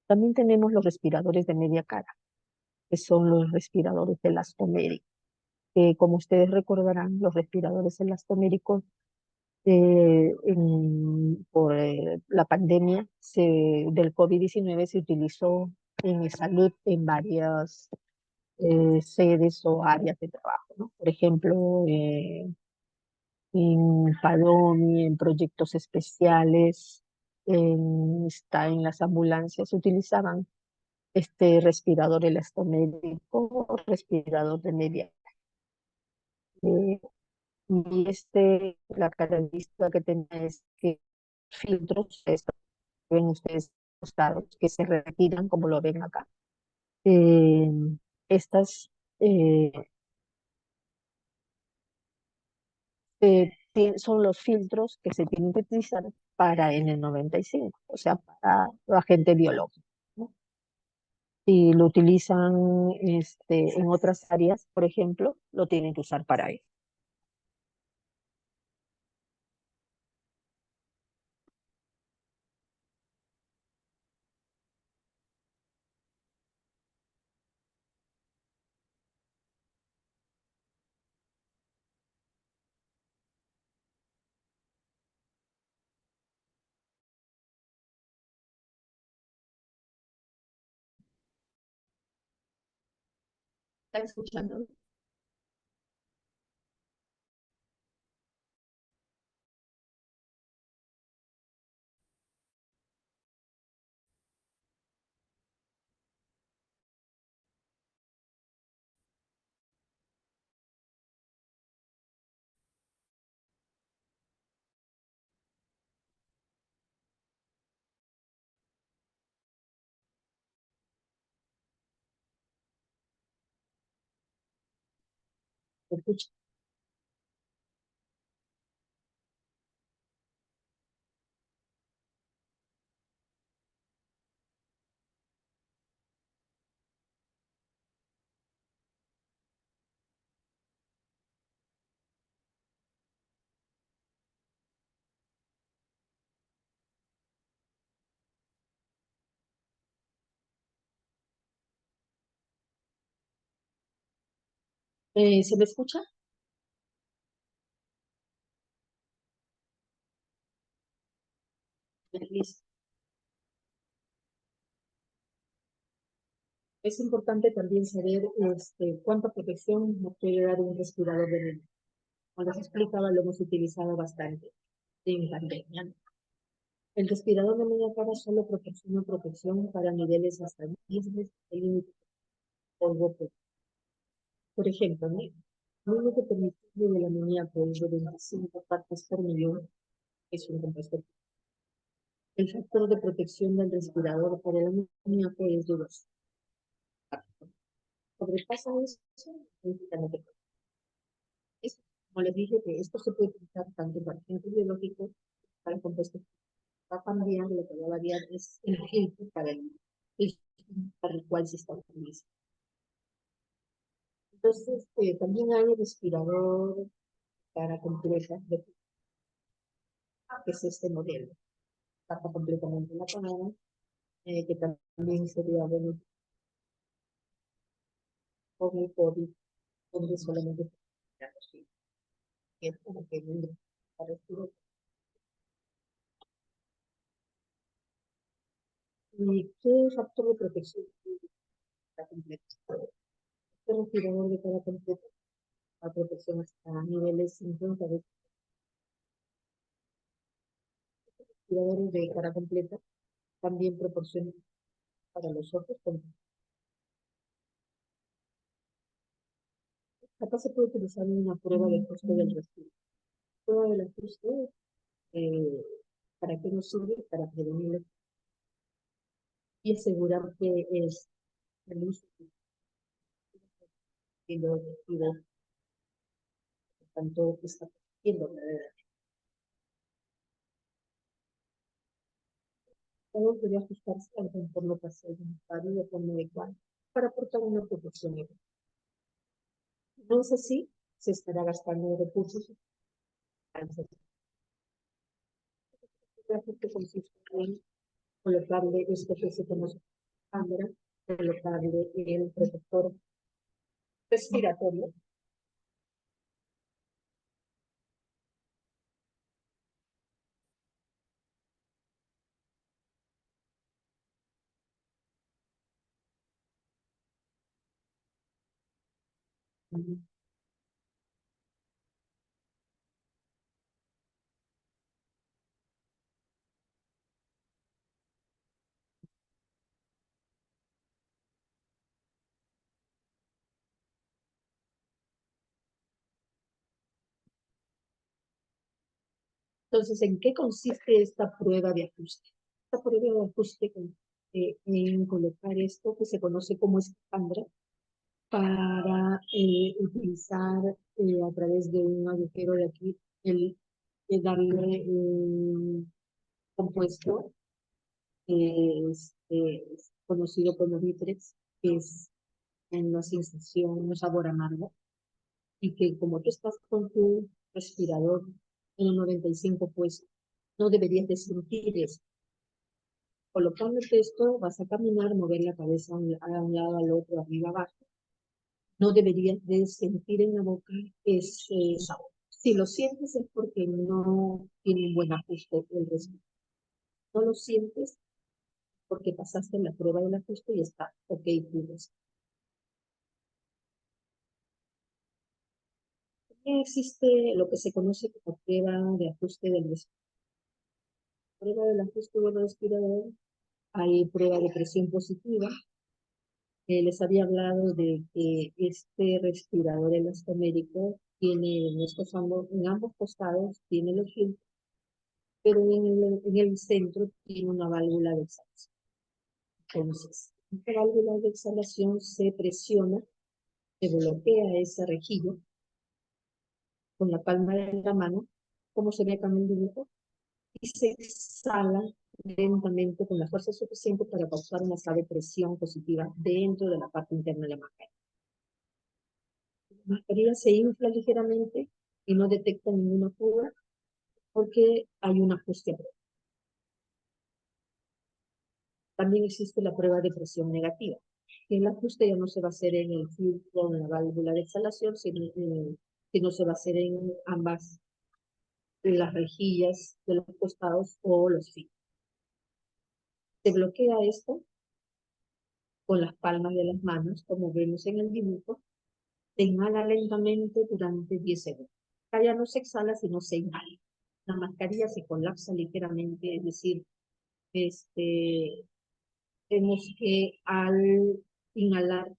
También tenemos los respiradores de media cara, que son los respiradores elastoméricos. Como ustedes recordarán, los respiradores elastoméricos por la pandemia del COVID-19 se utilizó en salud en varias sedes o áreas de trabajo, ¿no? Por ejemplo, en Padomi, en proyectos especiales, está en las ambulancias, utilizaban este respirador elastomérico o respirador de media. Y la característica que tiene es que filtros, ven ustedes costados, que se retiran, como lo ven acá. Eh, estas son los filtros que se tienen que utilizar para N95, o sea, para agente biológico, ¿no? Si lo utilizan en otras áreas, por ejemplo, lo tienen que usar para eso. ¿Están escuchando? ¿Escuchan? ¿Se me escucha? Listo. Es importante también saber cuánta protección nos puede dar un respirador de niño. Como les explicaba, lo hemos utilizado bastante en pandemia, ¿no? El respirador de media cara solo proporciona protección para niveles hasta 10 veces el límite de polvo. Por ejemplo, ¿no? El límite permitido de la amoníaco es de 25 partes por millón, es un compuesto. El factor de protección del respirador para el amoníaco es de 2. Sobrepasa eso, prácticamente. Como les dije, que esto se puede utilizar tanto para agentes biológicos, para compuestos. Va a cambiar, lo que va a variar es el filtro para el cual se está utilizando. Entonces, también hay el respirador para completa, que es este modelo. Tapa completamente la cara, que también sería bueno con el COVID, donde solamente es como que para respirar. ¿Y qué factor de protección está completo? Este respirador de cara completa, la protección hasta niveles 50 de respiradores de cara completa, también proporciona para los ojos. Acá se puede utilizar una prueba de ajuste del respirador. Prueba del ajuste, ¿para qué nos sirve? Para prevenir y asegurar que es el uso y lo tanto está protegiendo la verdad. Todo debe ajustarse al entorno parcial unitario de forma adecuada para aportar una protección. No es así, se estará gastando recursos. El ajuste consiste en colocarle esto que se conoce como cámara, colocarle el protector respiratorio. Entonces, ¿en qué consiste esta prueba de ajuste? Esta prueba de ajuste consiste en colocar esto que se conoce como escafandra para utilizar a través de un agujero de aquí que darle un compuesto conocido como Vitrex, que es en la sensación, un sabor amargo, y que como tú estás con tu respirador en el 95, pues no deberías de sentir eso. Colocándote esto, vas a caminar, mover la cabeza a un lado, al otro, arriba, abajo. No deberías de sentir en la boca ese sabor. Si lo sientes es porque no tiene un buen ajuste el respirador. No lo sientes porque pasaste la prueba del ajuste y está ok tu respirador. También existe lo que se conoce como prueba de ajuste del respirador. Prueba del ajuste del respirador, hay prueba de presión positiva. Les había hablado de que este respirador elastomérico tiene en ambos costados, tiene los filtros, pero en el centro tiene una válvula de exhalación. Entonces, esta válvula de exhalación se presiona, se bloquea esa rejilla con la palma de la mano, como se ve acá en el dibujo, y se exhala lentamente con la fuerza suficiente para causar una suave presión positiva dentro de la parte interna de la mascarilla. La mascarilla se infla ligeramente y no detecta ninguna fuga porque hay un ajuste. También existe la prueba de presión negativa. El ajuste ya no se va a hacer en el filtro, en la válvula de exhalación, sino se va a hacer en ambas, en las rejillas de los costados o los filtros. Se bloquea esto con las palmas de las manos, como vemos en el dibujo. Se inhala lentamente durante 10 segundos. Acá ya no se exhala, sino se inhala. La mascarilla se colapsa ligeramente, es decir, vemos que al inhalar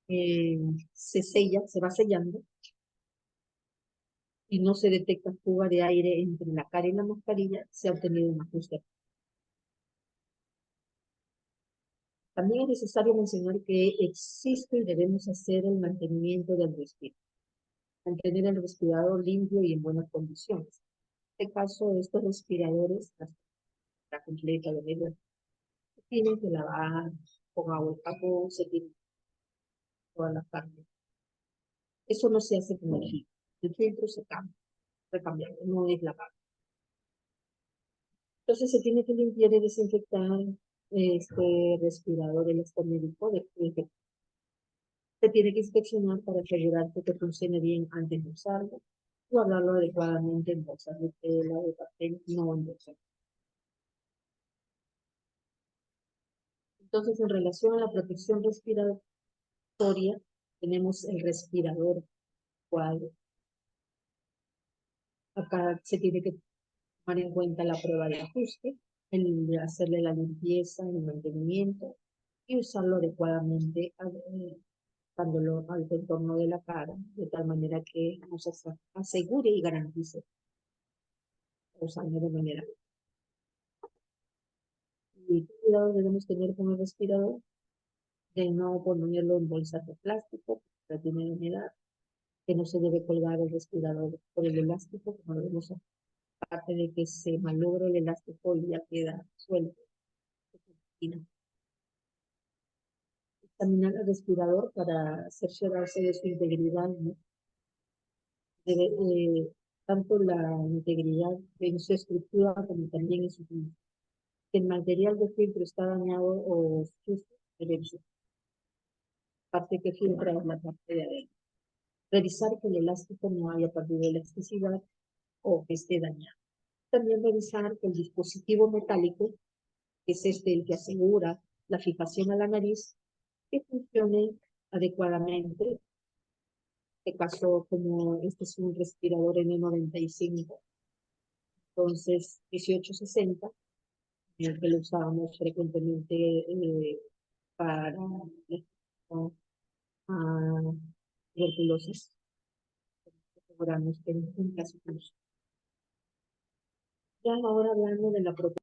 se sella, se va sellando y no se detecta fuga de aire entre la cara y la mascarilla, se ha obtenido un ajuste. También es necesario mencionar que existe y debemos hacer el mantenimiento del respirador. Mantener el respirador limpio y en buenas condiciones. En este caso, estos respiradores, la completa de medio, se tienen que lavar con agua y jabón, se tienen todas las partes. Eso no se hace con el filtro. El filtro se cambia, recambiando, no es lavado. Entonces se tiene que limpiar y desinfectar este respirador elastomérico se tiene que inspeccionar para asegurarse que funcione bien antes de usarlo, guardarlo adecuadamente en bolsas de tela, de papel, no en bolsas. Entonces, en relación a la protección respiratoria, tenemos el respirador cual acá se tiene que tomar en cuenta la prueba de ajuste, el hacerle la limpieza, el mantenimiento y usarlo adecuadamente dándolo al contorno de la cara, de tal manera que nos asegure y garantice usarlo de manera. Y qué cuidado debemos tener con el respirador, de no ponerlo en bolsas de plástico, para tener humedad, que no se debe colgar el respirador por el elástico, como lo vemos, aparte de que se malogra el elástico y ya queda suelto. Examinar el respirador para cerciorarse de su integridad, ¿no? Tanto la integridad de su estructura como también en su función. Si el material de filtro está dañado o sucio, debe ser parte que filtra es la parte de adentro. Revisar que el elástico no haya perdido elasticidad o que esté dañado. También revisar que el dispositivo metálico, que es el que asegura la fijación a la nariz, que funcione adecuadamente. En este caso, como este es un respirador N95, entonces 1860, que lo usábamos frecuentemente para tuberculosis. Aseguramos que en un caso ya ahora hablando de la propiedad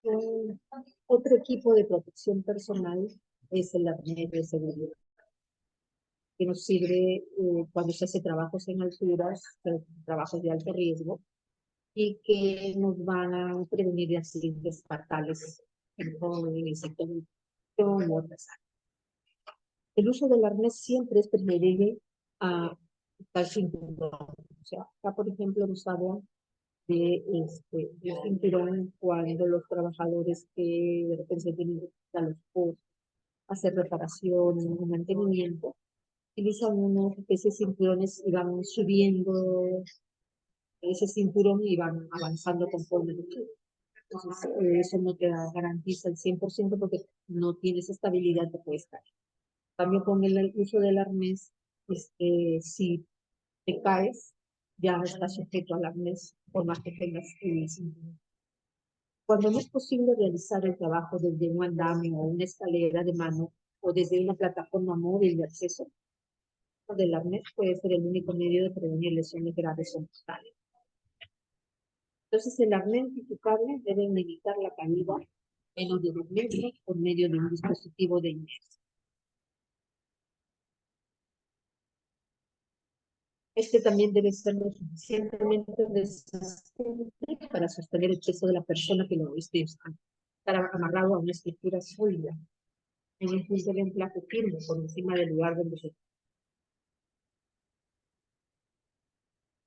Un- Otro equipo de protección personal es el arnés de seguridad, que nos sirve cuando se hace trabajos en alturas, trabajos de alto riesgo, y que nos van a prevenir de accidentes fatales en el sector de construcción u otras áreas. El uso del arnés siempre es preferible a usar cinturón. O sea, acá, por ejemplo, nos habla de cinturón cuando los trabajadores que de repente tienen que ir a los postos, hacer reparación o mantenimiento, utilizan unos especies de cinturones y van subiendo ese cinturón y van avanzando conforme lo suben. Entonces, eso no te garantiza el 100% porque no tienes estabilidad de puedes caer. En cambio, con el uso del arnés, si te caes, ya estás sujeto al arnés por más que tengas el cinturón. Cuando no es posible realizar el trabajo desde un andamio o una escalera de mano o desde una plataforma móvil de acceso, el del arnés puede ser el único medio de prevenir lesiones graves o mortales. Entonces, el arnés y su cable deben limitar la caída menos de 2 metros por medio de un dispositivo de inercia. Este también debe ser lo suficientemente resistente para sostener el peso de la persona que lo esté usando. Estar amarrado a una estructura sólida, en un punto de emplaje firme por encima del lugar donde se.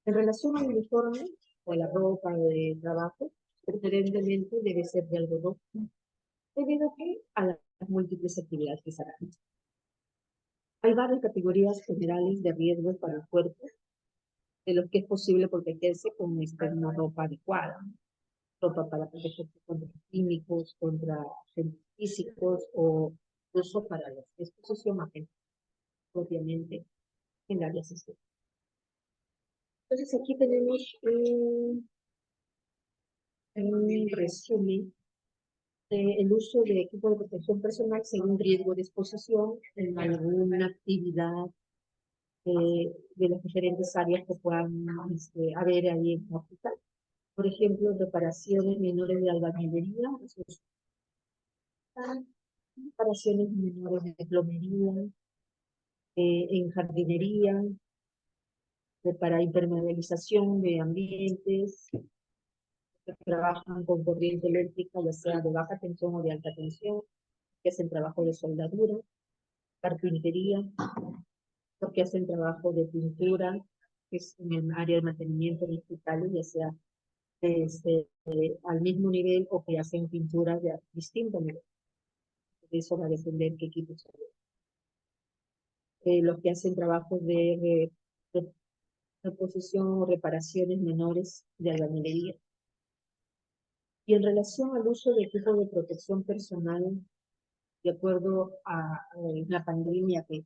En relación al uniforme o a la ropa de trabajo, preferentemente debe ser de algodón, debido a las múltiples actividades que se harán. Hay varias categorías generales de riesgos para el cuerpo, de los que es posible protegerse con una ropa adecuada. Ropa para protegerse contra químicos, contra agentes físicos o incluso para la exposición a gente propiamente en áreas externas. Entonces aquí tenemos un resumen del uso de equipo de protección personal según riesgo de exposición en alguna actividad de las diferentes áreas que puedan haber ahí en la hospital. Por ejemplo, reparaciones menores de albañilería, reparaciones menores de plomería, en jardinería, para impermeabilización de ambientes, que trabajan con corriente eléctrica, ya sea de baja tensión o de alta tensión, que hacen trabajo de soldadura, carpintería, porque hacen trabajo de pintura, que es en el área de mantenimiento en hospitales, ya sea al mismo nivel o que hacen pintura de distinto nivel. Eso va a depender qué equipo son. Los que hacen trabajos de reposición o reparaciones menores de albañilería. Y en relación al uso de equipo de protección personal, de acuerdo a la pandemia que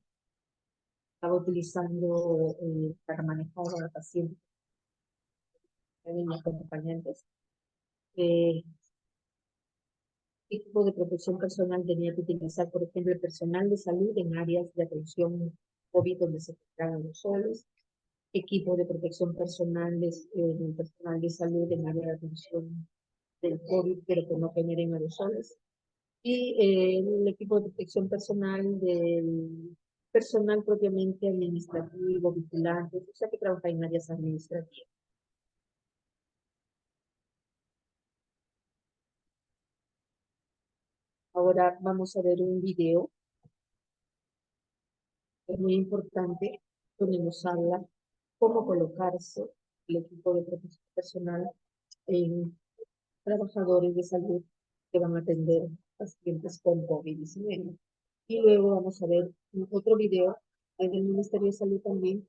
estaba utilizando para manejar a pacientes y acompañantes, equipo de protección personal tenía que utilizar, por ejemplo, el personal de salud en áreas de atención COVID donde se encontraban los soles, equipo de protección personal personal de salud en área de atención del COVID, pero que no generen aerosoles, y el equipo de protección personal del personal propiamente administrativo, vigilantes, o sea que trabaja en áreas administrativas. Ahora vamos a ver un video, es muy importante, donde nos habla cómo colocarse el equipo de protección personal en trabajadores de salud que van a atender pacientes con COVID-19. Y luego vamos a ver otro video del Ministerio de Salud también,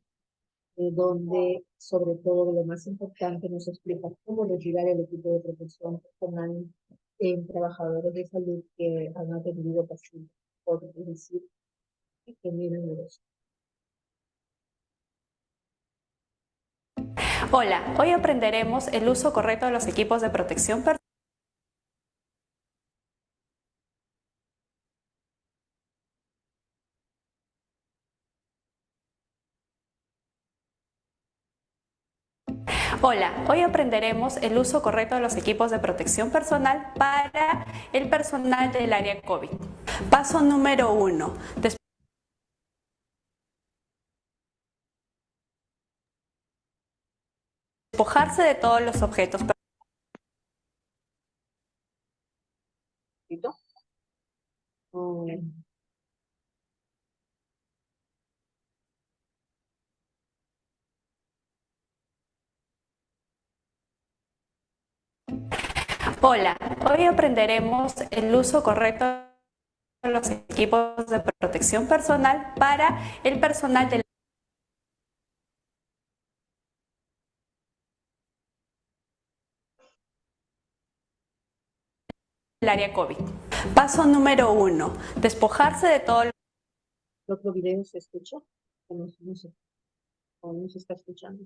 donde sobre todo lo más importante nos explica cómo retirar el equipo de protección personal en trabajadores de salud que han atendido pacientes por COVID y que miren los. Hola, hoy aprenderemos el uso correcto de los equipos de protección personal. Hola, hoy aprenderemos el uso correcto de los equipos de protección personal para el personal del área COVID. Paso número 1. Despojarse de todos los objetos. Hola, hoy aprenderemos el uso correcto de los equipos de protección personal para el personal del área COVID. Paso número 1. Despojarse de todo. ¿El otro video se escucha? No, no se está escuchando.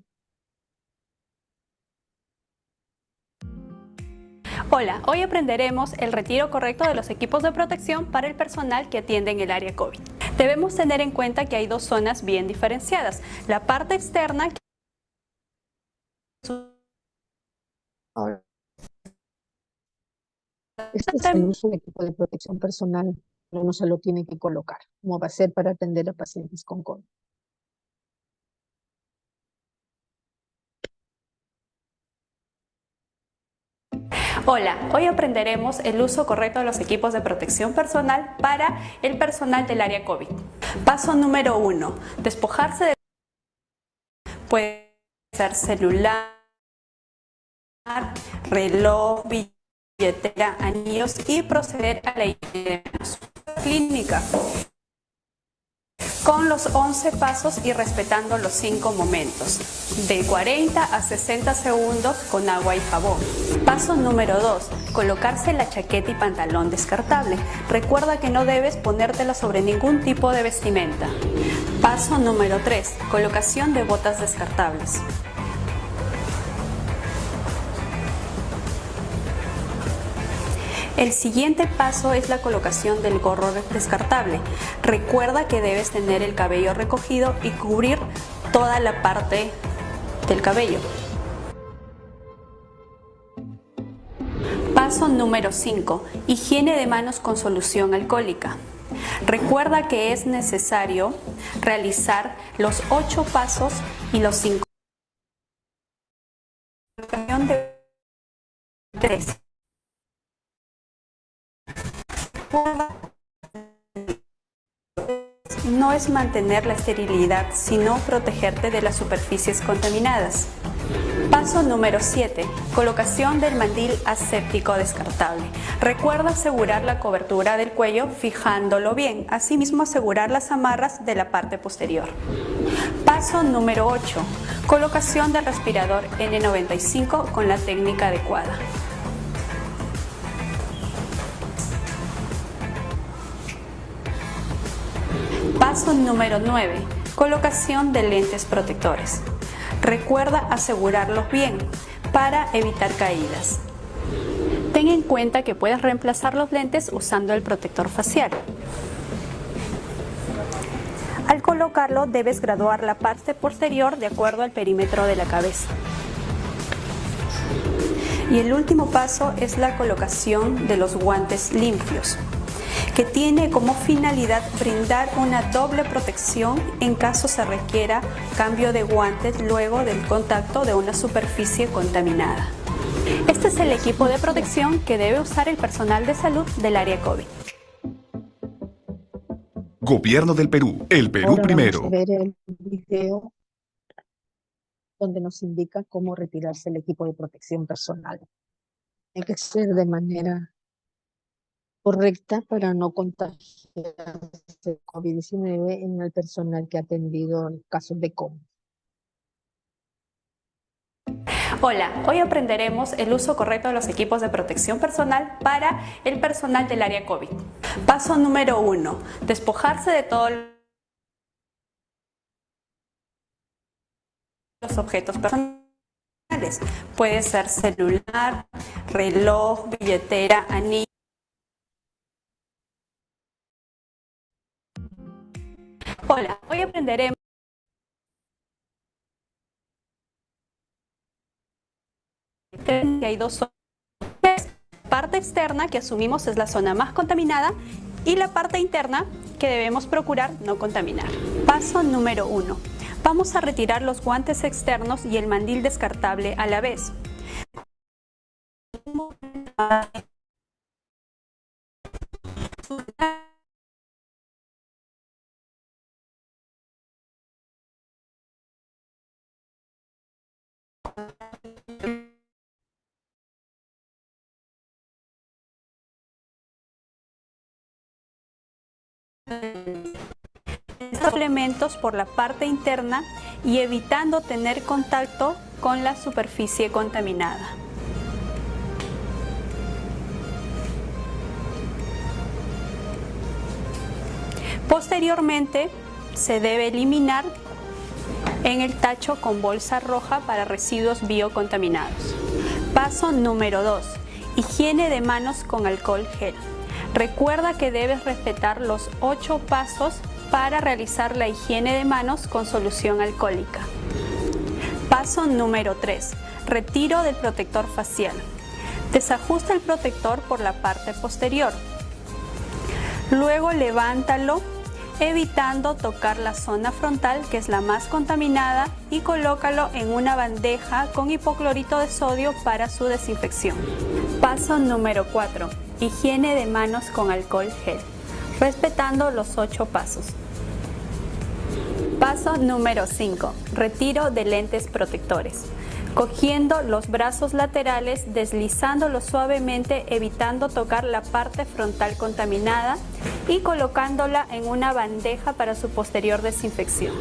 Hola, hoy aprenderemos el retiro correcto de los equipos de protección para el personal que atiende en el área COVID. Debemos tener en cuenta que hay dos zonas bien diferenciadas. La parte externa, Este es el uso de equipo de protección personal, pero no se lo tiene que colocar, como va a ser para atender a pacientes con COVID. Hola, hoy aprenderemos el uso correcto de los equipos de protección personal para el personal del área COVID. Paso número 1. Despojarse de... Puede ser celular, reloj, billetera, anillos y proceder a la higiene clínica con los 11 pasos y respetando los 5 momentos, de 40 a 60 segundos con agua y jabón. Paso número 2. Colocarse la chaqueta y pantalón descartable. Recuerda que no debes ponértela sobre ningún tipo de vestimenta. Paso número 3. Colocación de botas descartables. El siguiente paso es la colocación del gorro descartable. Recuerda que debes tener el cabello recogido y cubrir toda la parte del cabello. Paso número 5. Higiene de manos con solución alcohólica. Recuerda que es necesario realizar los 8 pasos y los 5. De 3. No es mantener la esterilidad, sino protegerte de las superficies contaminadas. Paso número 7. Colocación del mandil aséptico descartable. Recuerda asegurar la cobertura del cuello fijándolo bien, asimismo asegurar las amarras de la parte posterior. Paso número 8. Colocación del respirador N95 con la técnica adecuada. Paso número 9. Colocación de lentes protectores. Recuerda asegurarlos bien para evitar caídas. Ten en cuenta que puedes reemplazar los lentes usando el protector facial. Al colocarlo debes graduar la parte posterior de acuerdo al perímetro de la cabeza. Y el último paso es la colocación de los guantes limpios, que tiene como finalidad brindar una doble protección en caso se requiera cambio de guantes luego del contacto de una superficie contaminada. Este es el equipo de protección que debe usar el personal de salud del área COVID. Gobierno del Perú. El Perú Ahora primero. vamos a ver el video donde nos indica cómo retirarse el equipo de protección personal. Hay que ser de manera correcta para no contagiar el COVID-19 en el personal que ha atendido casos de COVID. Hola, hoy aprenderemos el uso correcto de los equipos de protección personal para el personal del área COVID. Paso número 1. Despojarse de todos los objetos personales. Puede ser celular, reloj, billetera, anillo. Hola, hoy aprenderemos que hay dos zonas. La parte externa, que asumimos es la zona más contaminada, y la parte interna, que debemos procurar no contaminar. Paso número 1. Vamos a retirar los guantes externos y el mandil descartable a la vez. Suplementos por la parte interna y evitando tener contacto con la superficie contaminada. Posteriormente, se debe eliminar en el tacho con bolsa roja para residuos biocontaminados. Paso número 2. Higiene de manos con alcohol gel. Recuerda que debes respetar los 8 pasos para realizar la higiene de manos con solución alcohólica. Paso número 3. Retiro del protector facial. Desajusta el protector por la parte posterior. Luego levántalo, evitando tocar la zona frontal, que es la más contaminada, y colócalo en una bandeja con hipoclorito de sodio para su desinfección. Paso número 4. Higiene de manos con alcohol gel, respetando los 8 pasos. Paso número 5. Retiro de lentes protectores. Cogiendo los brazos laterales, deslizándolos suavemente, evitando tocar la parte frontal contaminada y colocándola en una bandeja para su posterior desinfección.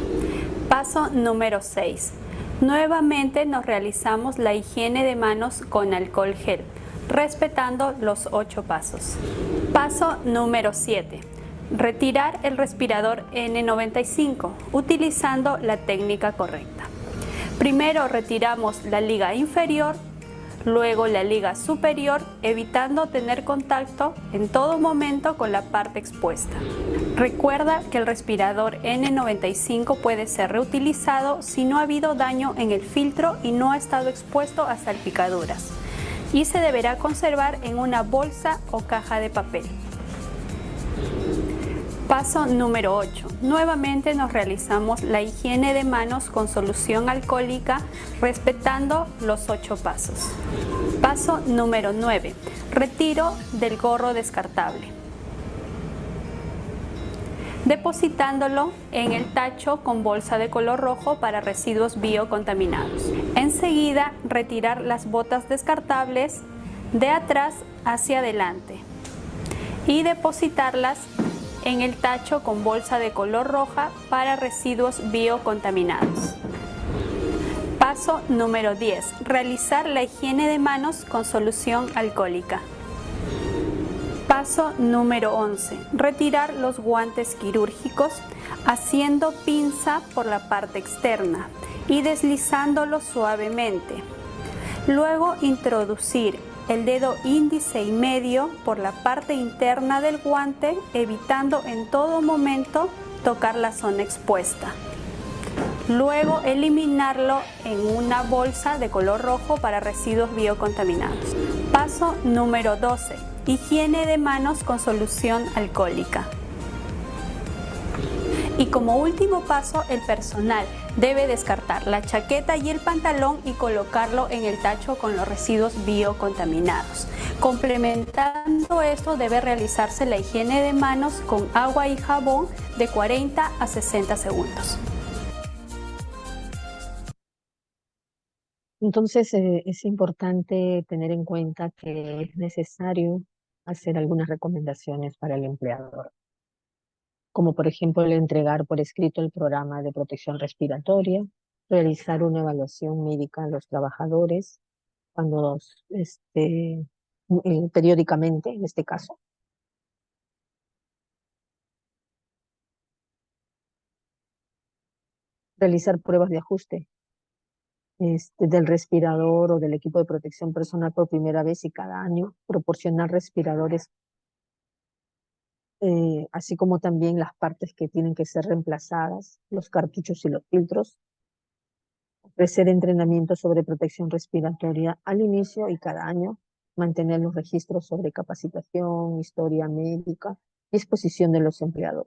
Paso número 6. Nuevamente nos realizamos la higiene de manos con alcohol gel, respetando los 8 pasos. Paso número 7. Retirar el respirador N95 utilizando la técnica correcta. Primero retiramos la liga inferior, luego la liga superior, evitando tener contacto en todo momento con la parte expuesta. Recuerda que el respirador N95 puede ser reutilizado si no ha habido daño en el filtro y no ha estado expuesto a salpicaduras, y se deberá conservar en una bolsa o caja de papel. Paso número 8. Nuevamente nos realizamos la higiene de manos con solución alcohólica, respetando los 8 pasos. Paso número 9. Retiro del gorro descartable, depositándolo en el tacho con bolsa de color rojo para residuos biocontaminados. Enseguida, retirar las botas descartables de atrás hacia adelante y depositarlas en el tacho con bolsa de color roja para residuos biocontaminados. Paso número 10. Realizar la higiene de manos con solución alcohólica. Paso número 11. Retirar los guantes quirúrgicos haciendo pinza por la parte externa y deslizándolos suavemente. Luego introducir el dedo índice y medio por la parte interna del guante, evitando en todo momento tocar la zona expuesta. Luego eliminarlo en una bolsa de color rojo para residuos biocontaminados. Paso número 12. Higiene de manos con solución alcohólica. Y como último paso, el personal debe descartar la chaqueta y el pantalón y colocarlo en el tacho con los residuos biocontaminados. Complementando esto, debe realizarse la higiene de manos con agua y jabón de 40 a 60 segundos. Entonces, es importante tener en cuenta que es necesario hacer algunas recomendaciones para el empleador, como por ejemplo el entregar por escrito el programa de protección respiratoria, realizar una evaluación médica a los trabajadores cuando periódicamente, en este caso. Realizar pruebas de ajuste del respirador o del equipo de protección personal por primera vez y cada año, proporcionar respiradores, así como también las partes que tienen que ser reemplazadas, los cartuchos y los filtros, Ofrecer entrenamiento sobre protección respiratoria al inicio y cada año. Mantener los registros sobre capacitación, historia médica y exposición de los empleados.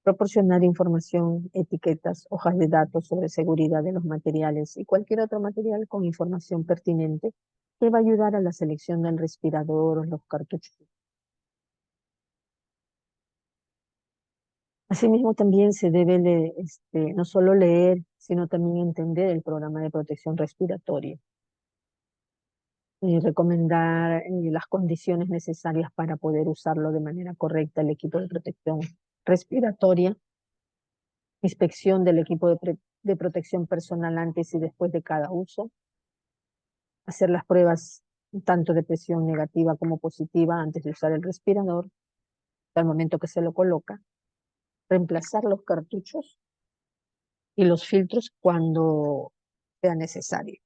Proporcionar información, etiquetas, hojas de datos sobre seguridad de los materiales y cualquier otro material con información pertinente que va a ayudar a la selección del respirador o los cartuchos. Asimismo, también se debe no solo leer, sino también entender el programa de protección respiratoria. Y recomendar las condiciones necesarias para poder usarlo de manera correcta el equipo de protección respiratoria. Inspección del equipo de protección personal antes y después de cada uso. Hacer las pruebas tanto de presión negativa como positiva antes de usar el respirador, al momento que se lo coloca. Reemplazar los cartuchos y los filtros cuando sea necesario.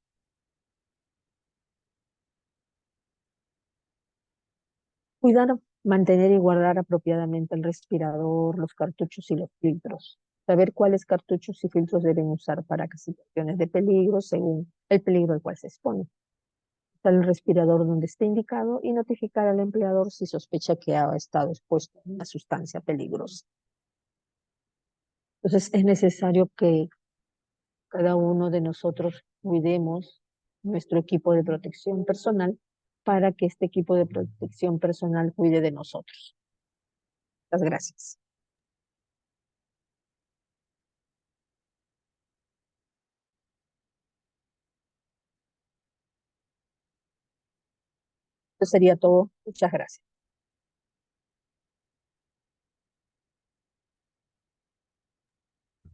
Cuidar, mantener y guardar apropiadamente el respirador, los cartuchos y los filtros. Saber cuáles cartuchos y filtros deben usar para situaciones de peligro según el peligro al cual se expone. Usar el respirador donde esté indicado y notificar al empleador si sospecha que ha estado expuesto a una sustancia peligrosa. Entonces es necesario que cada uno de nosotros cuidemos nuestro equipo de protección personal para que este equipo de protección personal cuide de nosotros. Muchas gracias. Eso sería todo. Muchas gracias.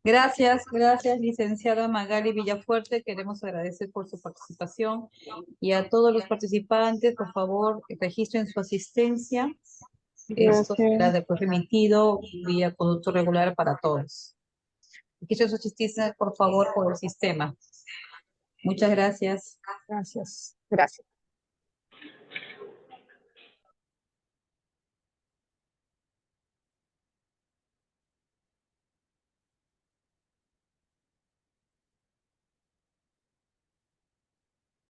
Gracias, licenciada Magali Villafuerte. Queremos agradecer por su participación y a todos los participantes, por favor, registren su asistencia. Esto será después remitido vía conducto regular para todos. Registren su asistencia, por favor, por el sistema. Muchas gracias. Gracias. Gracias.